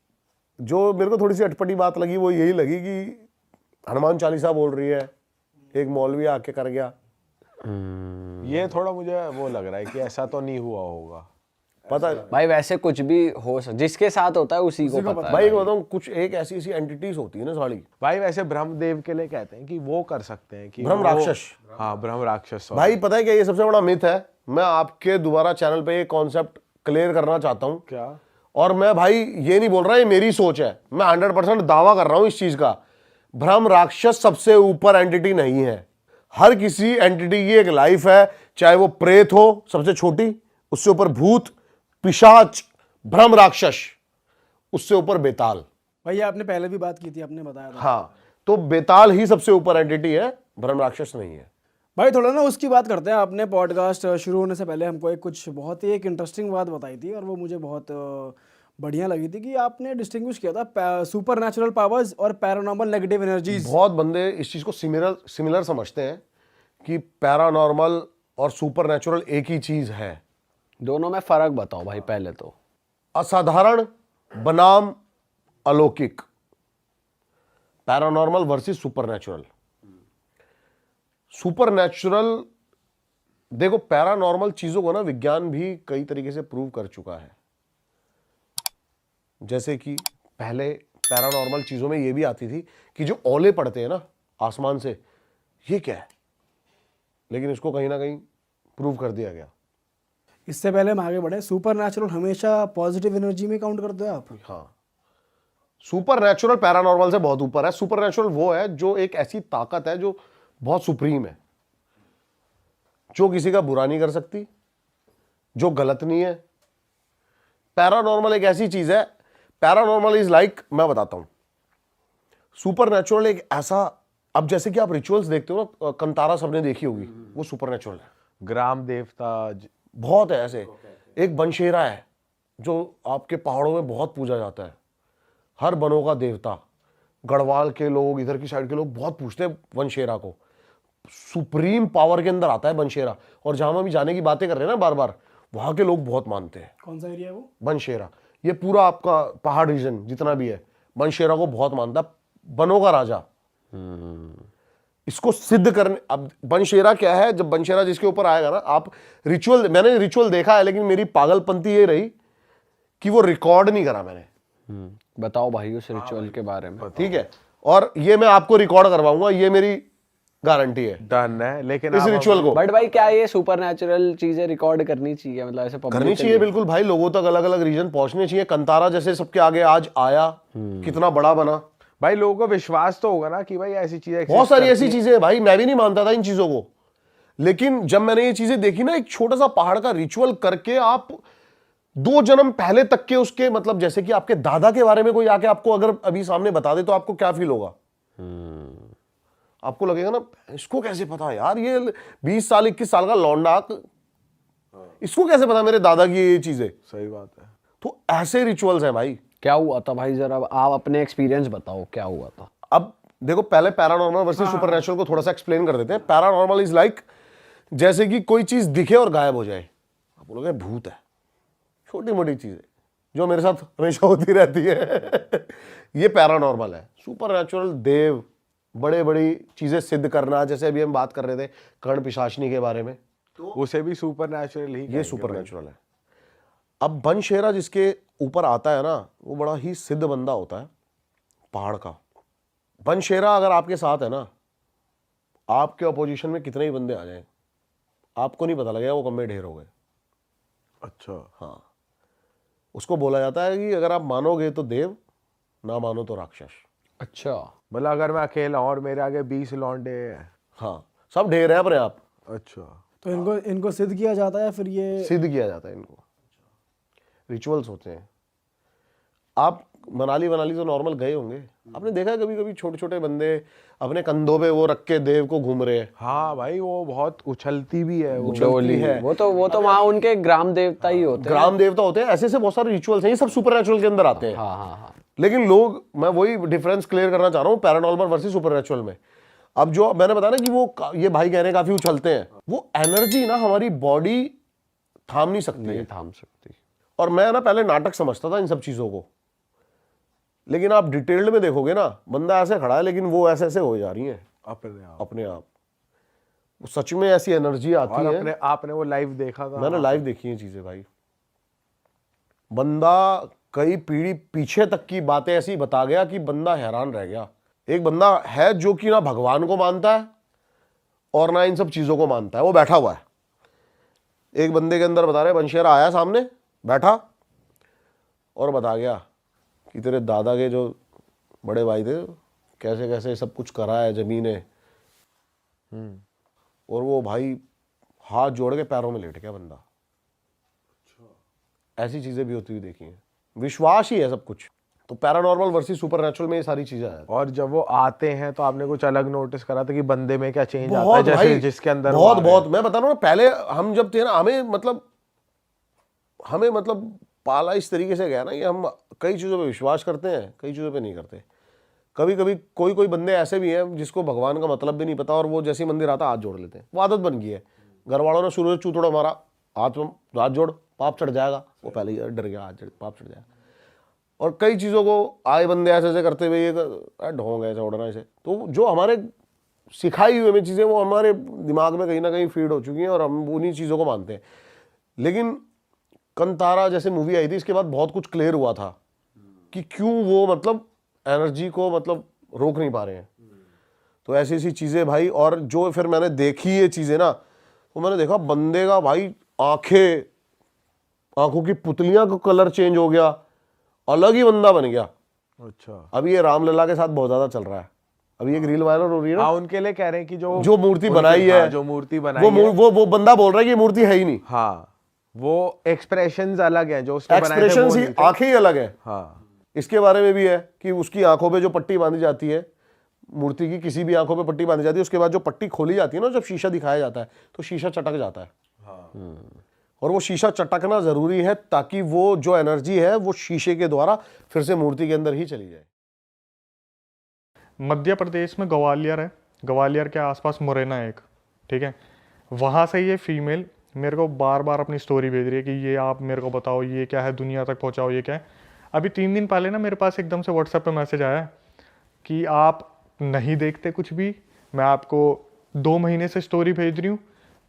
जो मेरे को थोड़ी सी अटपटी बात लगी वो यही लगी कि हनुमान चालीसा बोल रही है, एक मौलवी आके कर गया। ये थोड़ा मुझे वो लग रहा है कि ऐसा तो नहीं हुआ होगा। पता है भाई वैसे कुछ भी हो जिसके साथ होता है उसी को पता है भाई, बताऊँ कुछ एक ऐसी ऐसी एंटिटीज होती है ना साली। भाई वैसे ब्रह्मदेव के लिए कहते हैं कि वो कर सकते हैं कि ब्रह्म वो- राक्षस। हाँ, ब्रह्म राक्षस। भाई पता है क्या, ये सबसे बड़ा मिथ है। मैं आपके दोबारा चैनल पे ये कॉन्सेप्ट क्लियर करना चाहता हूँ। क्या? और मैं भाई ये नहीं बोल रहा, ये मेरी सोच है, मैं 100% दावा कर रहा हूं इस चीज का। ब्रह्म राक्षस सबसे ऊपर एंटिटी नहीं है। हर किसी एंटिटी की एक लाइफ है, चाहे वो प्रेत हो सबसे छोटी, उससे ऊपर भूत, पिशाच, ब्रह्म राक्षस, उससे ऊपर बेताल। भाई ये आपने पहले भी बात की थी, आपने बताया था। हाँ, तो बेताल ही सबसे ऊपर एंटिटी है, ब्रह्म राक्षस नहीं है। भाई थोड़ा ना उसकी बात करते हैं। आपने पॉडकास्ट शुरू होने से पहले हमको कुछ बहुत ही एक इंटरेस्टिंग बात बताई थी और वो मुझे बहुत बढ़िया लगी थी कि आपने डिस्टिंग्विश किया था सुपर नेचुरल पावर्स और पैरानॉर्मल नेगेटिव एनर्जीज। बहुत बंदे इस चीज को सिमिलर समझते हैं कि पैरानॉर्मल और सुपर नेचुरल एक ही चीज है। दोनों में फर्क बताओ भाई पहले तो। असाधारण बनाम अलौकिक, paranormal versus super natural. Super natural, देखो पैरानॉर्मल चीजों को ना विज्ञान भी कई तरीके से प्रूव कर चुका है। जैसे कि पहले पैरानॉर्मल चीजों में ये भी आती थी कि जो ओले पड़ते हैं ना आसमान से, ये क्या है, लेकिन इसको कहीं ना कहीं प्रूव कर दिया गया। इससे पहले हम आगे बढ़े, सुपर नेचुरल हमेशा पॉजिटिव एनर्जी में काउंट करते हो आप? हाँ, सुपर नेचुरल पैरानॉर्मल से बहुत ऊपर है। सुपर नेचुरल वो है जो एक ऐसी ताकत है जो बहुत सुप्रीम है, जो किसी का बुरा नहीं कर सकती, जो गलत नहीं है। पैरानॉर्मल एक ऐसी चीज है, पैरानॉर्मल इज लाइक, मैं बताता हूं, सुपर नेचुरल एक ऐसा, अब जैसे कि आप रिचुअल्स देखते हो ना, कंतारा सबने देखी होगी, वो सुपर नेचुरल है। ग्राम देवता बहुत है ऐसे। एक बनशेरा है जो आपके पहाड़ों में बहुत पूजा जाता है, हर बनों का देवता। गढ़वाल के लोग, इधर की साइड के लोग बहुत पूछते हैं बनशेरा को। सुप्रीम पावर के अंदर आता है बनशेरा, और जहां हम अभी जाने की बातें कर रहे हैं ना बार बार, वहां के लोग बहुत मानते हैं। कौन सा एरिया है वो? बनशेरा, ये पूरा आपका पहाड़ रीजन जितना भी है, बनशेरा को बहुत मानता है, बनों का राजा। इसको सिद्ध करने, अब बनशेरा क्या है, जब बनशेरा जिसके ऊपर आएगा ना, आप रिचुअल, मैंने रिचुअल देखा है लेकिन मेरी पागलपंती ये रही कि वो रिकॉर्ड नहीं करा मैंने। बताओ भाई उस रिचुअल के बारे में। ठीक है, और ये मैं आपको रिकॉर्ड करवाऊंगा, ये मेरी गारंटी है डन है, लेकिन इस आप रिचुअल को। बट भाई क्या ये सुपर नेचुरल चीजें रिकॉर्ड करनी चाहिए, मतलब ऐसे करनी चाहिए बिल्कुल भाई, लोगों तक अलग अलग रीजन पहुंचने चाहिए। कंतारा जैसे सबके आगे आज आया, कितना बड़ा बना। भाई लोगों को विश्वास तो होगा ना कि भाई ऐसी चीजें बहुत सारी ऐसी चीजें हैं भाई, मैं भी नहीं मानता था इन चीजों को, लेकिन जब मैंने ये चीजें देखी ना, एक छोटा सा पहाड़ का रिचुअल करके आप 2 जन्म पहले तक के उसके, मतलब जैसे कि आपके दादा के बारे में कोई आके आपको अगर अभी सामने बता दे तो आपको क्या फील होगा? आपको लगेगा ना इसको कैसे पता यार, ये 20 साल 21 साल का लौंडा, इसको कैसे पता मेरे दादा की ये चीजें? सही बात है। तो ऐसे रिचुअल्स हैं भाई। क्या हुआ था भाई, जरा आप अपने एक्सपीरियंस बताओ क्या हुआ था। अब देखो, पहले पैरानॉर्मल वर्सेस सुपरनैचुरल को थोड़ा सा एक्सप्लेन कर देते हैं। पैरानॉर्मल इज लाइक जैसे कि कोई चीज दिखे और गायब हो जाए, आप बोलोगे भूत है, छोटी मोटी चीजें जो मेरे साथ हमेशा होती रहती है ये पैरानॉर्मल है। सुपरनैचुरल देव, बड़े बड़ी चीजें सिद्ध करना, जैसे अभी हम बात कर रहे थे कर्ण पिशाचनी के बारे में, तो उसे भी सुपर नेचुरल ही ये सुपरनैचुरल है। अब बनशेरा जिसके ऊपर आता है ना, वो बड़ा ही सिद्ध बंदा होता है पहाड़ का। बनशेरा अगर आपके साथ है ना, आपके अपोजिशन में कितने ही बंदे आ जाएं, आपको नहीं पता लगेगा वो कब में ढेर हो गए। अच्छा, हाँ, उसको बोला जाता है कि अगर आप मानोगे तो देव, ना मानो तो राक्षस। अच्छा, मतलब अगर मैं अकेला हूं और मेरे आगे 20 लौंडे हैं। हाँ, सब ढेर है अपने आप। अच्छा, तो इनको सिद्ध किया जाता है फिर ये? सिद्ध किया जाता है इनको, रिचुअल्स होते हैं। आप मनाली तो नॉर्मल गए होंगे, आपने देखा है कभी कभी छोटे छोटे बंदे अपने कंधों पे वो रख के देव को घूम रहे हैं। हाँ भाई वो बहुत उछलती भी है वो। उछलती है, वो तो वहाँ उनके ग्राम देवता ही होते हैं। ग्राम देवता होते हैं, ऐसे ऐसे बहुत सारे रिचुअल्स हैं, ये सब सुपरनैचुरल के अंदर आते हैं। हाँ हाँ हाँ। लेकिन लोग, मैं वही डिफरेंस क्लियर करना चाह रहा हूँ पैरानॉर्मल वर्सेस सुपरनैचुरल में। अब जो मैंने बताया ना कि वो ये भाई कह रहे हैं काफी उछलते हैं, वो एनर्जी ना हमारी बॉडी थाम नहीं सकती नहीं है। थाम सकती। और मैं ना पहले नाटक समझता था इन सब चीजों को, लेकिन आप डिटेल्ड में देखोगे ना, बंदा ऐसे खड़ा है लेकिन वो ऐसे ऐसे हो जा रही है अपने आप। वो सच में ऐसी एनर्जी आती और है। आपने वो लाइव देखा था? मैंने लाइव देखी है चीजें भाई। बंदा कई पीढ़ी पीछे तक की बातें ऐसी बता गया कि बंदा हैरान रह गया। एक बंदा है जो कि ना भगवान को मानता है और ना इन सब चीजों को मानता है, वो बैठा हुआ है। एक बंदे के अंदर बता रहे, बनशेरा आया सामने, बैठा और बता गया कि तेरे दादा के जो बड़े भाई थे कैसे कैसे सब कुछ करा है, जमीनें। और वो भाई हाथ जोड़ के पैरों में लेट गया बंदा। ऐसी चीजें भी होती हुई देखी हैं। विश्वास ही है सब कुछ। तो पैरानॉर्मल वर्सेस सुपरनैचुरल में ये सारी चीजें हैं। और जब वो आते हैं तो आपने कुछ अलग नोटिस करा था कि बंदे में क्या चेंज आता है, बहुत जैसे भाई, जिसके अंदर बहुत मैं बता रहा हूँ ना, पहले हम जब थे ना, हमें मतलब पाला इस तरीके से गया ना कि हम कई चीज़ों पे विश्वास करते हैं, कई चीज़ों पे नहीं करते। कभी कभी कोई बंदे ऐसे भी हैं जिसको भगवान का मतलब भी नहीं पता, और वो जैसे ही मंदिर आता हाथ जोड़ लेते हैं। वो आदत बन गई है। घर वालों ने शुरू से चूतोड़ा मारा, हाथ जोड़, पाप चढ़ जाएगा। वो पहले ही डर गया, हाथ पाप चढ़ जाएगा। और कई चीज़ों को आए बंदे ऐसे ऐसे करते हुए, ये ढोंग ऐसे उड़ना ऐसे। तो जो हमारे सिखाई हुई हमें चीज़ें, वो हमारे दिमाग में कहीं ना कहीं फीड हो चुकी हैं और हम उन्हीं चीज़ों को मानते हैं। लेकिन कंतारा जैसे मूवी आई थी, इसके बाद बहुत कुछ क्लियर हुआ था कि क्यों वो मतलब एनर्जी को मतलब रोक नहीं पा रहे हैं। तो ऐसी ऐसी चीज़ें भाई। और जो फिर मैंने देखी ये चीज़ें ना, तो मैंने देखा बंदे का भाई आंखों की पुतलियां का कलर चेंज हो गया, अलग ही बंदा बन गया। अच्छा, अभी ये रामलला के साथ बहुत ज्यादा चल रहा है। अभी एक रील वायरल हो रही है ना, उनके लिए कह रहे हैं कि जो मूर्ति बनाई है, जो मूर्ति बनाई है, वो बंदा बोल रहा है कि ये मूर्ति है ही नहीं। हाँ, वो एक्सप्रेशंस अलग हैं जो उसने बनाए थे, एक्सप्रेशन वो ही, नहीं थे। आंखें ही अलग है। हाँ, इसके बारे में भी है कि उसकी आंखों पे जो पट्टी बांधी जाती है, मूर्ति की किसी भी आंखों पे पट्टी बांधी जाती है, उसके बाद जो पट्टी खोली जाती है ना, जब शीशा दिखाया जाता है तो शीशा चटक जाता है। और वो शीशा चटकना जरूरी है ताकि वो जो एनर्जी है वो शीशे के द्वारा फिर से मूर्ति के अंदर ही चली जाए। मध्य प्रदेश में ग्वालियर है, ग्वालियर के आसपास मुरैना है एक, ठीक है। वहाँ से ये फीमेल मेरे को बार बार अपनी स्टोरी भेज रही है कि ये आप मेरे को बताओ ये क्या है, दुनिया तक पहुँचाओ ये क्या है। अभी 3 दिन पहले ना मेरे पास एकदम से व्हाट्सएप पे मैसेज आया कि आप नहीं देखते कुछ भी, मैं आपको 2 महीने से स्टोरी भेज रही हूँ।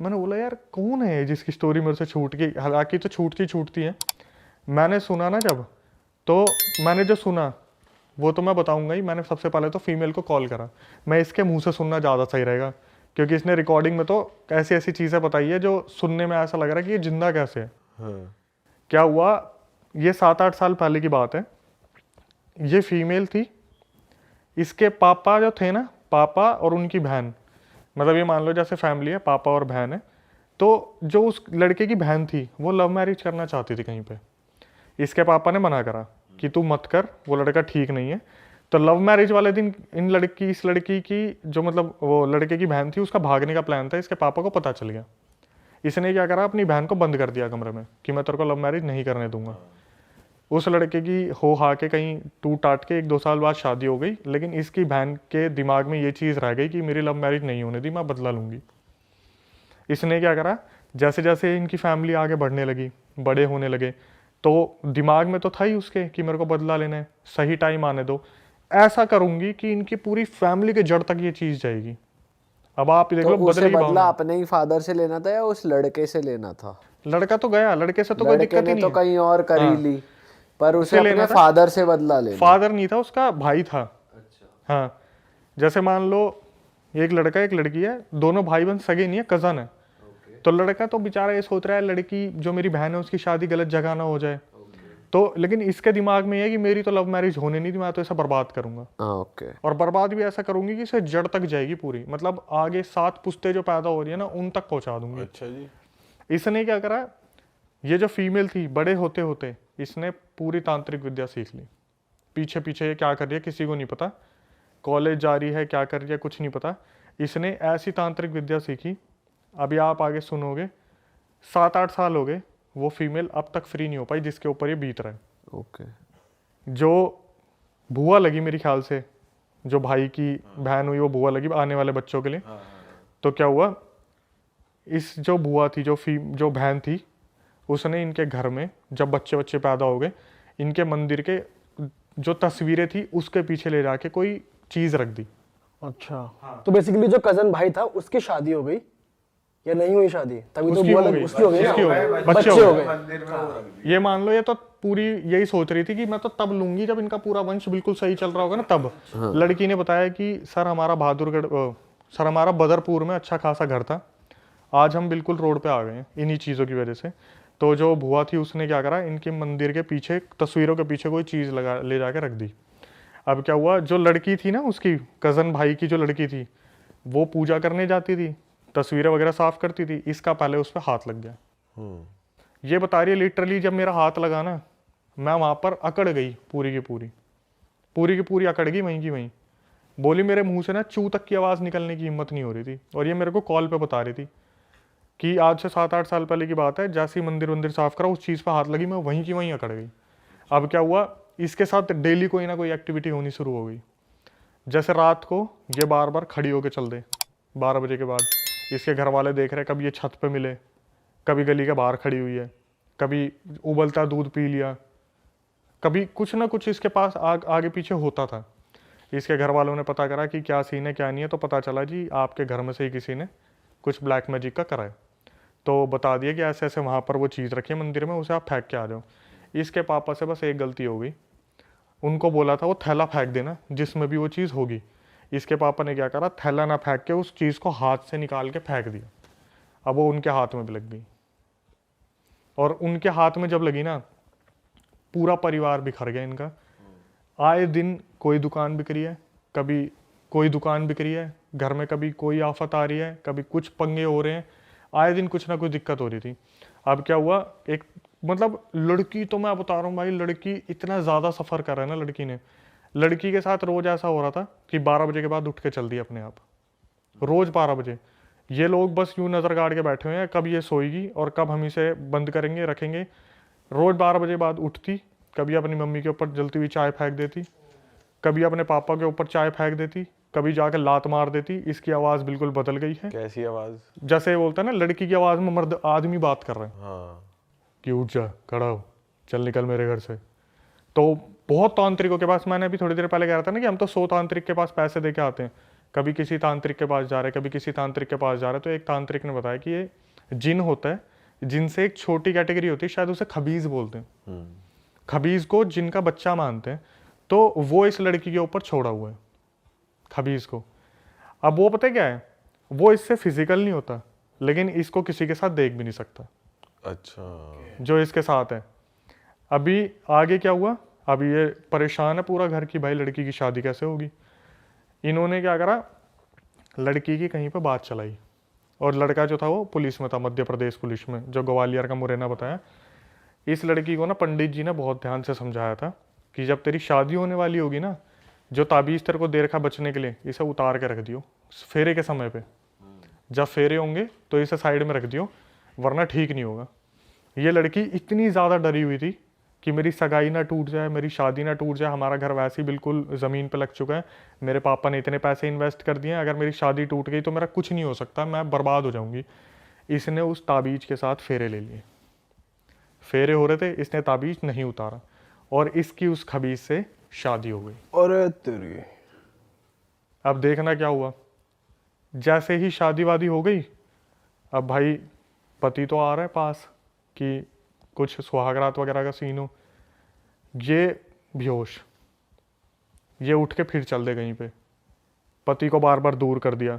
मैंने बोला यार कौन है जिसकी स्टोरी मेरे से छूट गई, हालांकि तो छूटती है। मैंने सुना ना जब, तो मैंने जो सुना वो तो मैं बताऊंगा ही। मैंने सबसे पहले तो फीमेल को कॉल करा, मैं इसके मुंह से सुनना ज़्यादा सही रहेगा, क्योंकि इसने रिकॉर्डिंग में तो ऐसी ऐसी चीज़ें बताई है जो सुनने में ऐसा लग रहा है कि ये जिंदा कैसे है। क्या हुआ, ये 7-8 साल पहले की बात है। ये फीमेल थी, इसके पापा जो थे ना, पापा और उनकी बहन, मतलब ये मान लो जैसे फैमिली है, पापा और बहन है, तो जो उस लड़के की बहन थी वो लव मैरिज करना चाहती थी कहीं पे। इसके पापा ने मना करा कि तू मत कर, वो लड़का ठीक नहीं है। तो लव मैरिज वाले दिन इस लड़की की जो मतलब वो लड़के की बहन थी, उसका भागने का प्लान था। इसके पापा को पता चल गया। इसने क्या करा, अपनी बहन को बंद कर दिया कमरे में कि मैं तेरे को लव मैरिज नहीं करने दूंगा। उस लड़के की हो हा के कहीं टूट टाट के 1-2 साल बाद शादी हो गई, लेकिन इसकी बहन के दिमाग में ये चीज़ रह गई कि मेरी लव मैरिज नहीं होने दी, मैं बदला लूंगी। इसने क्या करा, जैसे जैसे इनकी फैमिली आगे बढ़ने लगी, बड़े होने लगे, तो दिमाग में तो था ही उसके कि मेरे को बदला लेना है, सही टाइम आने दो, ऐसा करूंगी कि इनकी पूरी फैमिली के जड़ तक ये चीज़ जाएगी। अब आप देख लो, तो उसे बदले की बदला भावना। अपने ही फादर से लेना था या उस लड़के से लेना था? लड़का तो गया, लड़के से तो कोई लड़के दिक्कत ने ही नहीं तो है। कहीं और कर ही हाँ। ली, पर उसे उसे लेना अपने था। फादर से बदला लेना। फादर नहीं था, उसका भाई था। हाँ, जैसे मान लो एक लड़का एक लड़की है, दोनों भाई बहन सगे नहीं है, कजन है। तो लड़का तो बेचारा ये सोच रहा है लड़की जो मेरी बहन है उसकी शादी गलत जगह ना हो जाए। तो लेकिन इसके दिमाग में ये है कि मेरी तो लव मैरिज होने नहीं थी, मैं तो ऐसा बर्बाद करूंगा। ओके। और बर्बाद भी ऐसा करूंगी कि इसे जड़ तक जाएगी पूरी, मतलब आगे 7 पुश्ते जो पैदा हो रही है ना, उन तक पहुंचा दूंगी। अच्छा जी। इसने क्या करा, ये जो फीमेल थी, बड़े होते होते इसने पूरी तांत्रिक विद्या सीख ली। पीछे पीछे ये क्या कर रही है किसी को नहीं पता, कॉलेज जा रही है, क्या कर रही है कुछ नहीं पता। इसने ऐसी तांत्रिक विद्या सीखी, अभी आप आगे सुनोगे, 7-8 साल हो गए, वो फीमेल अब तक फ्री नहीं हो पाई जिसके ऊपर ये बीत रहा है। ओके। जो बुआ लगी मेरे ख्याल से, जो भाई की बहन हुई वो बुआ लगी आने वाले बच्चों के लिए। तो क्या हुआ, इस जो बुआ थी, जो बहन थी, उसने इनके घर में जब बच्चे पैदा हो गए, इनके मंदिर के जो तस्वीरें थी उसके पीछे ले जाके कोई चीज़ रख दी। अच्छा, तो बेसिकली जो कजन भाई था उसकी शादी हो गई या नहीं हुई शादी? तभी तो उसकी बुआ हो लग गई, उसकी हो गई ना, उसकी हो गई, बच्चे हो गए। ये मान लो ये तो पूरी यही सोच रही थी कि मैं तो तब लूंगी जब इनका पूरा वंश बिल्कुल सही चल रहा होगा ना तब। लड़की ने बताया कि सर हमारा सर हमारा बदरपुर में अच्छा खासा घर था, आज हम बिल्कुल रोड पे आ गए हैं इन्हीं चीज़ों की वजह से। तो जो बुआ थी उसने क्या करा, इनके मंदिर के पीछे तस्वीरों के पीछे कोई चीज़ ले जाके रख दी। अब क्या हुआ, जो लड़की थी ना, उसकी कज़न भाई की जो लड़की थी, वो पूजा करने जाती थी, तस्वीरें वगैरह साफ करती थी, इसका पहले उस पर हाथ लग गया। ये बता रही है लिटरली जब मेरा हाथ लगा ना, मैं वहाँ पर अकड़ गई, पूरी की पूरी अकड़ गई वहीं की वहीं। बोली मेरे मुंह से ना चू तक की आवाज़ निकलने की हिम्मत नहीं हो रही थी। और ये मेरे को कॉल पे बता रही थी कि आज से 7-8 साल पहले की बात है, जैसे ही मंदिर साफ करा उस चीज़ पर हाथ लगी, मैं वहीं की वहीं अकड़ गई। अब क्या हुआ, इसके साथ डेली कोई ना कोई एक्टिविटी होनी शुरू हो गई। जैसे रात को ये बार बार खड़ी होकर चल दे 12 बजे के बाद, इसके घर वाले देख रहे हैं, कभी ये छत पे मिले, कभी गली के बाहर खड़ी हुई है, कभी उबलता दूध पी लिया, कभी कुछ ना कुछ इसके पास आगे पीछे होता था। इसके घर वालों ने पता करा कि क्या सीन है क्या नहीं है, तो पता चला जी आपके घर में से ही किसी ने कुछ ब्लैक मैजिक का करा है। तो बता दिया कि ऐसे ऐसे वहाँ पर वो चीज़ रखी है मंदिर में, उसे आप फेंक के आ जाओ। इसके पापा से बस एक गलती हो गई, उनको बोला था वो थैला फेंक देना जिसमें भी वो चीज़ होगी। इसके पापा ने क्या करा, थैला ना फेंक के उस चीज़ को हाथ से निकाल के फेंक दिया। अब वो उनके हाथ में भी लग गई, और उनके हाथ में जब लगी ना, पूरा परिवार बिखर गया इनका। आए दिन कोई दुकान बिक रही है, कभी कोई दुकान बिक रही है घर में, कभी कोई आफत आ रही है, कभी कुछ पंगे हो रहे हैं, आए दिन कुछ ना कुछ दिक्कत हो रही थी। अब क्या हुआ, एक मतलब लड़की तो मैं बता रहा हूँ भाई, लड़की इतना ज़्यादा सफ़र कर रहा है ना लड़की ने। लड़की के साथ रोज़ ऐसा हो रहा था कि 12 बजे के बाद उठ के चल दी अपने आप, रोज़ 12 बजे। ये लोग बस यूँ नज़र गाड़ के बैठे हुए हैं, कब ये सोएगी और कब हम इसे बंद करेंगे रखेंगे। रोज़ 12 बजे बाद उठती, कभी अपनी मम्मी के ऊपर जलती हुई चाय फेंक देती, कभी अपने पापा के ऊपर चाय फेंक देती, कभी जाकर लात मार देती। इसकी आवाज़ बिल्कुल बदल गई है। कैसी आवाज़? जैसे बोलता है ना लड़की की आवाज़ में मर्द आदमी बात कर रहे हैं हाँ। कि उठ जा, खड़ा हो, चल निकल मेरे घर से। तो बहुत तांत्रिकों के पास, मैंने अभी थोड़ी देर पहले कह रहा था ना कि हम तो 100 तांत्रिक के पास पैसे दे के आते हैं, कभी किसी तांत्रिक के पास जा रहे हैं, कभी किसी तांत्रिक के पास जा रहे हैं। तो एक तांत्रिक ने बताया कि ये जिन होता है, जिनसे एक छोटी कैटेगरी होती है, शायद उसे खबीज बोलते हैं, खबीज को जिनका बच्चा मानते हैं, तो वो इस लड़की के ऊपर छोड़ा हुआ है, खबीज को। अब वो पता है क्या है, वो इससे फिजिकल नहीं होता, लेकिन इसको किसी के साथ देख भी नहीं सकता, अच्छा जो इसके साथ है। अभी आगे क्या हुआ, अभी ये परेशान है पूरा घर की, भाई लड़की की शादी कैसे होगी। इन्होंने क्या करा, लड़की की कहीं पे बात चलाई, और लड़का जो था वो पुलिस में था, मध्य प्रदेश पुलिस में, जो ग्वालियर का मुरैना बताया। इस लड़की को ना पंडित जी ने बहुत ध्यान से समझाया था कि जब तेरी शादी होने वाली होगी ना, जो ताबीज़ तेरे को दे रखा बचने के लिए, इसे उतार के रख दियो फेरे के समय पे। जब फेरे होंगे तो इसे साइड में रख दियो, वरना ठीक नहीं होगा। ये लड़की इतनी ज़्यादा डरी हुई थी कि मेरी सगाई ना टूट जाए, मेरी शादी ना टूट जाए, हमारा घर वैसे ही बिल्कुल ज़मीन पे लग चुका है, मेरे पापा ने इतने पैसे इन्वेस्ट कर दिए हैं, अगर मेरी शादी टूट गई तो मेरा कुछ नहीं हो सकता, मैं बर्बाद हो जाऊंगी। इसने उस ताबीज़ के साथ फेरे ले लिए, फेरे हो रहे थे, इसने ताबीज़ नहीं उतारा, और इसकी उस खबीज से शादी हो गई। और तेरी अब देखना क्या हुआ, जैसे ही शादी वादी हो गई, अब भाई पति तो आ रहा है पास कि कुछ सुहागरात वगैरह का सीन हो, ये बेहोश, ये उठ के फिर चल दे कहीं पे, पति को बार बार दूर कर दिया।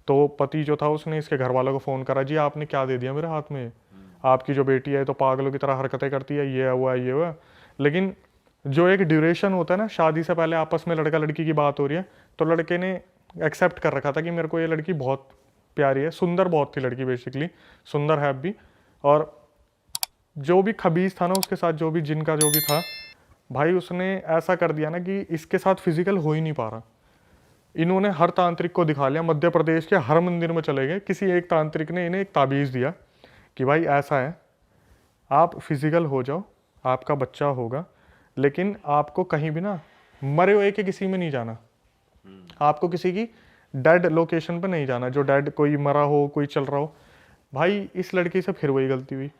तो पति जो था उसने इसके घर वालों को फ़ोन करा, जी आपने क्या दे दिया मेरे हाथ में, आपकी जो बेटी है तो पागलों की तरह हरकतें करती है, ये हुआ ये हुआ। लेकिन जो एक ड्यूरेशन होता है ना, शादी से पहले आपस में लड़का लड़की की बात हो रही है, तो लड़के ने एक्सेप्ट कर रखा था कि मेरे को ये लड़की बहुत प्यारी है, सुंदर बहुत थी लड़की, बेसिकली सुंदर है भी। और जो भी खबीज था ना उसके साथ, जो भी जिनका जो भी था भाई, उसने ऐसा कर दिया ना कि इसके साथ फिजिकल हो ही नहीं पा रहा। इन्होंने हर तांत्रिक को दिखा लिया, मध्य प्रदेश के हर मंदिर में चले गए, किसी एक तांत्रिक ने इन्हें एक ताबीज़ दिया कि भाई ऐसा है, आप फिजिकल हो जाओ, आपका बच्चा होगा, लेकिन आपको कहीं भी ना मरे हुए के किसी में नहीं जाना, आपको किसी की डेड लोकेशन पे नहीं जाना, जो डेड कोई मरा हो, कोई चल रहा हो। भाई इस लड़की से फिर वही गलती हुई।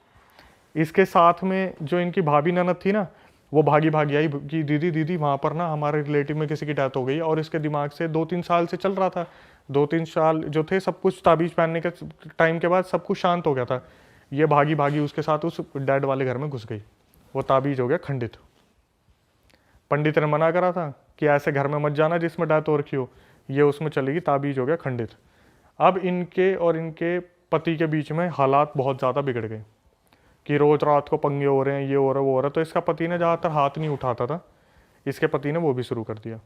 इसके साथ में जो इनकी भाभी ननद थी ना, वो भागी भागी आई कि दीदी दीदी वहाँ पर ना हमारे रिलेटिव में किसी की डेथ हो गई, और इसके दिमाग से 2-3 साल से चल रहा था, 2-3 साल जो थे सब कुछ ताबीज़ पहनने के टाइम के बाद सब कुछ शांत हो गया था। ये भागी भागी उसके साथ उस डेड वाले घर में घुस गई, वो ताबीज़ हो गया खंडित। पंडित ने मना करा था कि ऐसे घर में मत जाना जिसमें डेथ हो रखी हो, ये उसमें चलेगी, ताबीज़ हो गया खंडित। अब इनके और इनके पति के बीच में हालात बहुत ज़्यादा बिगड़ गए कि रोज़ रात को पंगे हो रहे हैं, ये हो रहा है वो हो रहा है। तो इसका पति ने ज़्यादातर हाथ नहीं उठाता था, इसके पति ने वो भी शुरू कर दिया।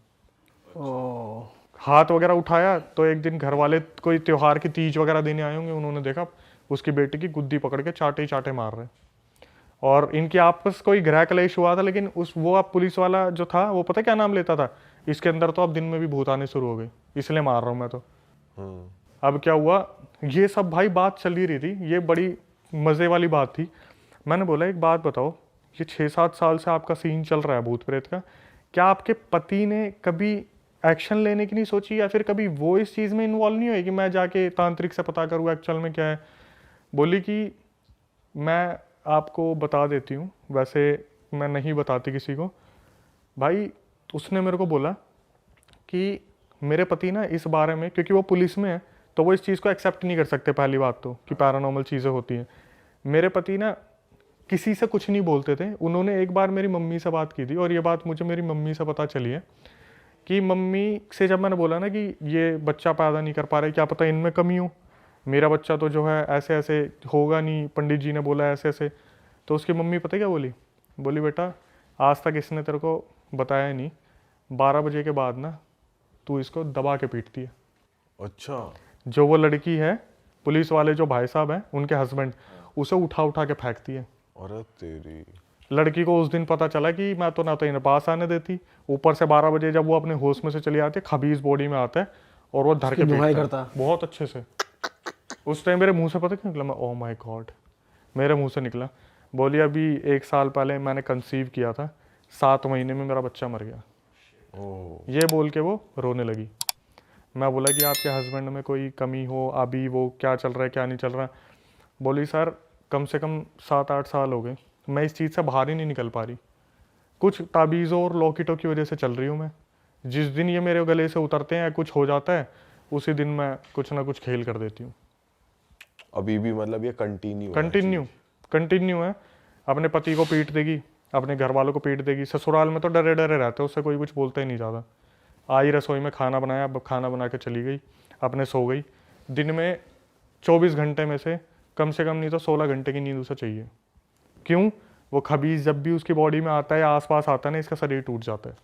हाथ वगैरह उठाया तो एक दिन घर वाले कोई त्योहार की तीज वगैरह देने आए होंगे, उन्होंने देखा उसकी बेटी की गुद्दी पकड़ के चाटे चाटे मार रहे, और इनकी आपस कोई गृह कलेश हुआ था। लेकिन वो अब पुलिस वाला जो था वो पता क्या नाम लेता था, इसके अंदर तो अब दिन में भी भूत आने शुरू हो गए, इसलिए मार रहा हूँ मैं तो। अब क्या हुआ, ये सब भाई बात चल ही रही थी, ये बड़ी मज़े वाली बात थी। मैंने बोला एक बात बताओ, ये 6-7 साल से आपका सीन चल रहा है भूत प्रेत का, क्या आपके पति ने कभी एक्शन लेने की नहीं सोची, या फिर कभी वो इस चीज़ में इन्वॉल्व नहीं हुए कि मैं जाके तांत्रिक से पता करूँ एक्चुअल में क्या है। बोली कि मैं आपको बता देती हूँ, वैसे मैं नहीं बताती किसी को। भाई उसने मेरे को बोला कि मेरे पति ना इस बारे में, क्योंकि वो पुलिस में है तो वो इस चीज़ को एक्सेप्ट नहीं कर सकते, पहली बात तो कि पैरानॉर्मल चीज़ें होती हैं। मेरे पति ना किसी से कुछ नहीं बोलते थे। उन्होंने एक बार मेरी मम्मी से बात की थी, और ये बात मुझे मेरी मम्मी से पता चली है कि मम्मी से जब मैंने बोला ना कि ये बच्चा पैदा नहीं कर पा रहे, क्या पता इनमें कमी हो, मेरा बच्चा तो जो है ऐसे ऐसे होगा नहीं, पंडित जी ने बोला ऐसे ऐसे। तो उसकी मम्मी पता क्या बोली, बोली बेटा आज तक इसने तेरे को बताया नहीं, 12 बजे के बाद ना तू इसको दबा के पीटती है। अच्छा, जो वो लड़की है, पुलिस वाले जो भाई साहब हैं उनके हस्बैंड, उसे उठा उठा के फेंकती है। अरे तेरी, लड़की को उस दिन पता चला कि मैं तो ना तो इन्हें पास आने देती, ऊपर से 12 बजे जब वो अपने होश में से चली आती है, खबीज बॉडी में आता है और वो धर के दुहाई पीटता है बहुत अच्छे से। उस टाइम मेरे मुंह से पता क्या निकला, मैं ओह माय गॉड, मेरे मुंह से निकला, बोली अभी 1 साल पहले मैंने कंसीव किया था, 7 महीने में मेरा बच्चा मर गया। ये बोल के वो रोने लगी। मैं बोला कि आपके हस्बैंड में कोई कमी हो, अभी वो क्या चल रहा है क्या नहीं चल रहा। बोली सर कम से कम 7-8 साल हो गए, मैं इस चीज़ से बाहर ही नहीं निकल पा रही, कुछ ताबीज़ों और लॉकेटों की वजह से चल रही हूँ मैं। जिस दिन ये मेरे गले से उतरते हैं या कुछ हो जाता है, उसी दिन मैं कुछ ना कुछ खेल कर देती हूँ। अभी भी मतलब ये कंटिन्यू है। अपने पति को पीट देगी, अपने घर वालों को पीट देगी। ससुराल में तो डरे डरे रहते, उससे कोई कुछ बोलता ही नहीं ज़्यादा। आई रसोई में खाना बनाया, अब खाना बना के चली गई, अपने सो गई। दिन में 24 घंटे में से कम नहीं तो 16 घंटे की नींद उसे चाहिए। क्यों? वो खबीज जब भी उसकी बॉडी में आता है या आसपास आता है ना, इसका शरीर टूट जाता है।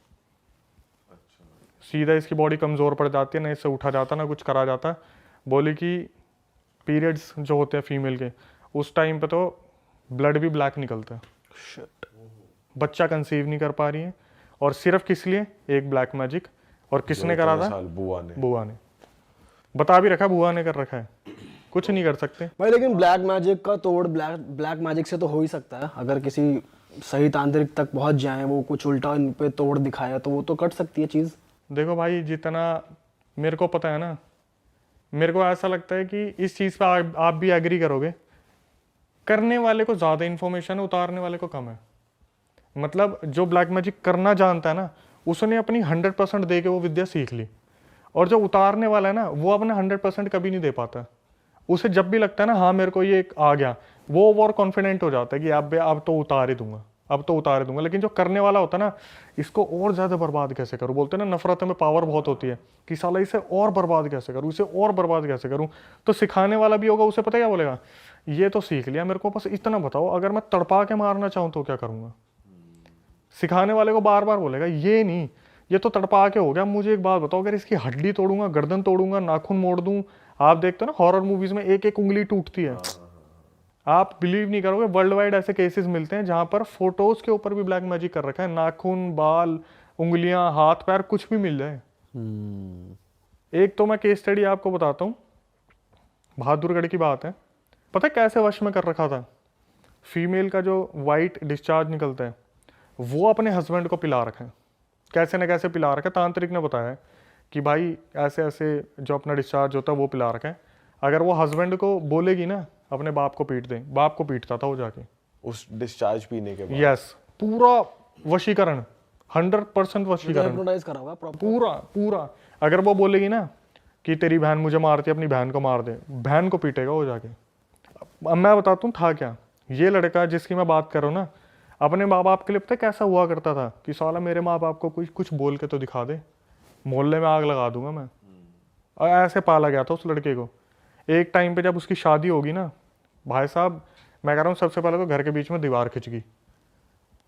सीधा इसकी बॉडी कमज़ोर पड़ जाती है, ना इससे उठा जाता ना कुछ करा जाता। बोली कि पीरियड्स जो होते हैं फीमेल के, उस टाइम पे तो ब्लड भी ब्लैक निकलता है। बच्चा कंसीव नहीं कर पा रही है, और सिर्फ किस लिए? एक ब्लैक मैजिक। और किसने करा था? बुआ ने बता भी रखा, बुआ ने कर रखा है, कुछ नहीं कर सकते भाई। लेकिन ब्लैक मैजिक का तोड़ ब्लैक मैजिक से तो हो ही सकता है। अगर किसी सही तांत्रिक तक पहुंच जाए, वो कुछ उल्टा इन पे तोड़ दिखाया, तो वो तो कट सकती है चीज़। देखो भाई, जितना मेरे को पता है ना, मेरे को ऐसा लगता है कि इस चीज़ पे आप भी एग्री करोगे, करने वाले को ज़्यादा इन्फॉर्मेशन है, उतारने वाले को कम है। मतलब जो ब्लैक मैजिक करना जानता है ना, उसने अपनी 100% दे के वो विद्या सीख ली। और जो उतारने वाला है ना, वो अपना 100% कभी नहीं दे पाता। उसे जब भी लगता है ना, हाँ मेरे को ये आ गया, वो और कॉन्फिडेंट हो जाता है कि अब तो उतार ही दूंगा, अब तो उतार दूंगा। लेकिन जो करने वाला होता है ना, इसको और ज़्यादा बर्बाद कैसे करूँ, बोलते हैं ना नफरत में पावर बहुत होती है, कि साला इसे और बर्बाद कैसे करूँ, इसे और बर्बाद कैसे करूँ। तो सिखाने वाला भी होगा, उसे पता क्या बोलेगा, ये तो सीख लिया, मेरे को बस इतना बताओ, अगर मैं तड़पा के मारना चाहूँ तो क्या करूँगा। सिखाने वाले को बार बार बोलेगा, ये नहीं, ये तो तड़पा के हो गया, मुझे एक बात बताओ, अगर इसकी हड्डी तोड़ूंगा, गर्दन तोड़ूंगा, नाखून मोड़ दूं। आप देखते हो ना हॉरर मूवीज में एक एक उंगली टूटती है। आप बिलीव नहीं करोगे, वर्ल्ड वाइड ऐसे केसेस मिलते हैं जहां पर फोटोज के ऊपर भी ब्लैक मैजिक कर रखा है। नाखून, बाल, उंगलियां, हाथ पैर कुछ भी मिल जाए। एक तो मैं केस स्टडी आपको बताता हूँ, बहादुरगढ़ की बात है। पता है कैसे वश में कर रखा था? फीमेल का जो वाइट डिस्चार्ज निकलता है, वो अपने हस्बैंड को पिला रखा है, कैसे न कैसे पिला रखा है। तांत्रिक ने बताया है कि भाई ऐसे ऐसे जो अपना डिस्चार्ज होता है वो पिला रखा है। अगर वो हस्बैंड को बोलेगी ना, अपने बाप को पीट दे, बाप को पीटता था वो जाके उस डिस्चार्ज पीने के बाद। यस, पूरा वशीकरण, 100% वशीकरण, हिप्नोटाइज करा हुआ प्रॉपर। पूरा। अगर वो बोलेगी ना कि तेरी बहन मुझे मारती है, अपनी बहन को मार दे, बहन को पीटेगा वो जाके। अब मैं बताता हूँ था क्या। ये लड़का जिसकी मैं बात कर रहा हूँ ना, अपने माँ बाप के लिए पता है कैसा हुआ करता था कि साला मेरे माँ बाप को कुछ बोल के तो दिखा दे, मोहल्ले में आग लगा दूंगा मैं। और ऐसे पाला गया था उस लड़के को। एक टाइम पे जब उसकी शादी होगी ना, भाई साहब मैं कह रहा हूँ, सबसे पहले तो घर के बीच में दीवार खिंच गई।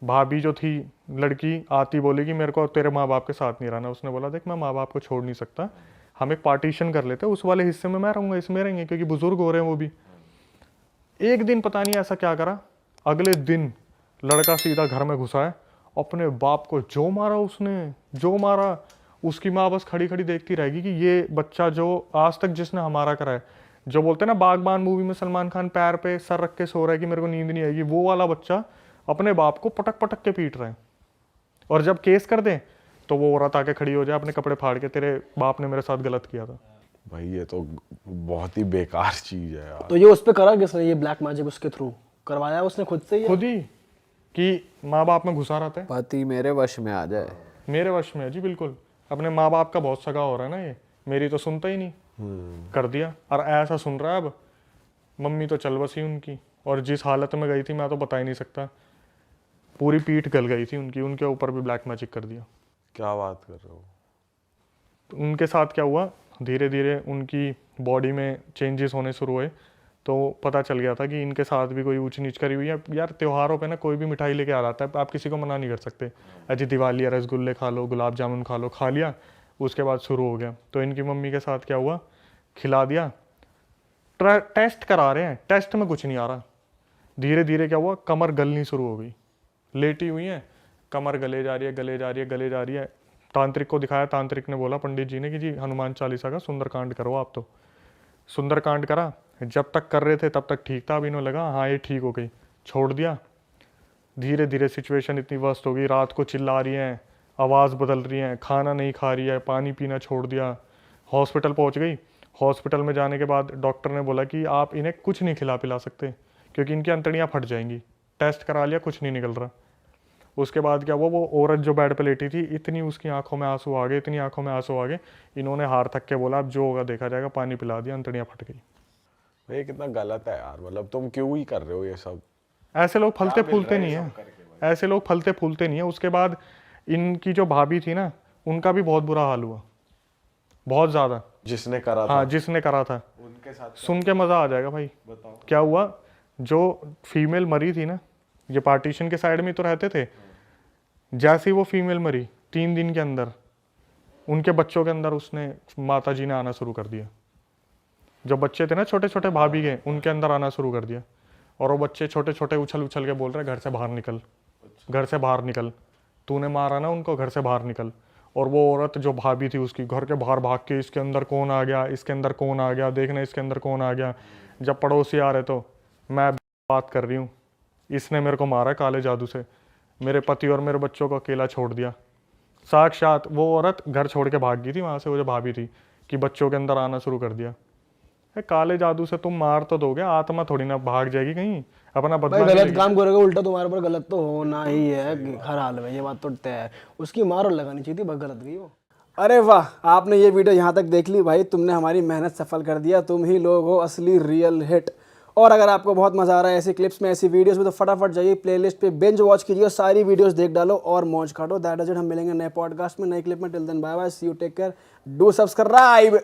भाभी जो थी लड़की आती, बोली कि मेरे को तेरे माँ बाप के साथ नहीं रहना। उसने बोला देख मैं माँ बाप को छोड़ नहीं सकता, हम एक पार्टीशन कर लेते, उस वाले हिस्से में मैं रहूँगा, इसमें रहेंगे, क्योंकि बुजुर्ग हो रहे हैं वो भी। एक दिन पता नहीं ऐसा क्या करा, अगले दिन लड़का सीधा घर में घुसा है, अपने बाप को जो मारा उसने, जो मारा। उसकी माँ बस खड़ी खड़ी देखती रहेगी कि ये बच्चा जो आज तक जिसने हमारा करा है, जो बोलते हैं ना बागबान मूवी में सलमान खान पैर पे सर रख के सो रहा है कि मेरे को नींद नहीं आएगी, वो वाला बच्चा अपने बाप को पटक पटक के पीट रहा है। और जब केस कर दे तो वो औरत आके खड़ी हो जाए अपने कपड़े फाड़ के, तेरे बाप ने मेरे साथ गलत किया था। भाई ये तो बहुत ही बेकार चीज है यार। तो ये उस पे करा किसने, ये ब्लैक मैजिक उसके थ्रू करवाया उसने खुद से ही? खुद ही, कि माँ बाप में घुसा रहता है। पति मेरे वश में आ जाए। मेरे वश में है जी, बिल्कुल। अपने माँ बाप का बहुत सगा हो रहा है ना ये, मेरी तो सुनता ही नहीं, कर दिया। और ऐसा सुन रहा है अब, मम्मी तो चल बसी उनकी, और जिस हालत में गई थी मैं तो बता ही नहीं सकता, पूरी पीठ गल गई थी उनकी, उनके ऊपर भी ब्लैक मैजिक कर दिया। क्या बात कर रहे हो? तो उनके साथ क्या हुआ, धीरे धीरे उनकी बॉडी में चेंजेस होने शुरू हुए, तो पता चल गया था कि इनके साथ भी कोई ऊंच नीच करी हुई है। यार त्योहारों पे ना कोई भी मिठाई लेके आ जाता है, आप किसी को मना नहीं कर सकते। अजी दिवाली है, रसगुल्ले खा लो, गुलाब जामुन खा लो, खा लिया, उसके बाद शुरू हो गया। तो इनकी मम्मी के साथ क्या हुआ, खिला दिया, टेस्ट करा रहे हैं, टेस्ट में कुछ नहीं आ रहा। धीरे धीरे क्या हुआ, कमर गलनी शुरू हो गई, लेटी हुई है, कमर गले जा रही है, गले जा रही है, गले जा रही है। तांत्रिक को दिखाया, तांत्रिक ने बोला पंडित जी ने कि जी हनुमान चालीसा का सुंदरकांड करो आप। तो सुंदरकांड करा, जब तक कर रहे थे तब तक ठीक था, अब इन्होंने लगा हाँ ये ठीक हो गई, छोड़ दिया। धीरे धीरे सिचुएशन इतनी वर्स्ट हो गई, रात को चिल्ला रही हैं, आवाज़ बदल रही हैं, खाना नहीं खा रही है, पानी पीना छोड़ दिया। हॉस्पिटल पहुंच गई। हॉस्पिटल में जाने के बाद डॉक्टर ने बोला कि आप इन्हें कुछ नहीं खिला पिला सकते, क्योंकि इनकी अंतड़ियाँ फट जाएंगी। टेस्ट करा लिया, कुछ नहीं निकल रहा। उसके बाद क्या हुआ, वो औरत जो बेड पे लेटी थी, इतनी उसकी आंखों में आंसू आ गए, इतनी आंखों में आंसू आ गए, इन्होंने हार थक के बोला अब जो होगा देखा जाएगा, पानी पिला दिया, अंतड़ियाँ फट गई। ये कितना गलत है यार, मतलब तुम क्यों ही कर रहे हो ये सब? ऐसे लोग फलते फूलते नहीं है, ऐसे लोग फलते फूलते नहीं है। उसके बाद इनकी जो भाभी थी ना, उनका भी बहुत बुरा हाल हुआ, बहुत ज्यादा। जिसने करा था? हाँ, जिसने करा था। उनके साथ सुन के मजा आ जाएगा भाई। बताओ क्या हुआ। जो फीमेल मरी थी ना, ये पार्टीशन के साइड में तो रहते थे, जैसे ही वो फीमेल मरी 3 दिन के अंदर उनके बच्चों के अंदर उसने, माता जी ने आना शुरू कर दिया। जो बच्चे थे ना छोटे छोटे भाभी के, उनके अंदर आना शुरू कर दिया। और वो बच्चे छोटे छोटे उछल उछल के बोल रहे घर से बाहर निकल, घर से बाहर निकल, तूने मारा ना उनको, घर से बाहर निकल। और वो औरत जो भाभी थी उसकी, घर के बाहर भाग के इसके अंदर कौन आ गया, इसके अंदर कौन आ गया, देखना इसके अंदर कौन आ गया। जब पड़ोसी आ रहे तो मैं बात कर रही हूँ, इसने मेरे को मारा काले जादू से, मेरे पति और मेरे बच्चों को अकेला छोड़ दिया। साक्षात वो औरत घर छोड़ के भाग गई थी वहाँ से, वो जो भाभी थी, कि बच्चों के अंदर आना शुरू कर दिया। काले जादू से तुम मार तो दोगे, आत्मा थोड़ी ना भाग जाएगी कहीं, अपना भाई बदला गलत लेगी। काम करोगे उल्टा तुम्हारे ऊपर गलत तो होना ही है हर हाल में, ये बात तो तय है। उसकी मार और लगानी चाहिए थी, बस गलत गई वो। अरे वाह, आपने ये वीडियो यहाँ तक देख ली भाई, तुमने हमारी मेहनत सफल कर दिया। तुम ही लोग हो असली रियल हिट। और अगर आपको बहुत मजा आ रहा है ऐसी क्लिप्स में, ऐसी वीडियोस में, तो फटाफट जाइए प्लेलिस्ट पे बिंज वॉच कीजिए, सारी वीडियोस देख डालो और मौज काटो। That is it. हम मिलेंगे नए पॉडकास्ट में, नए क्लिप में। Till then bye bye, see you, take care, do subscribe.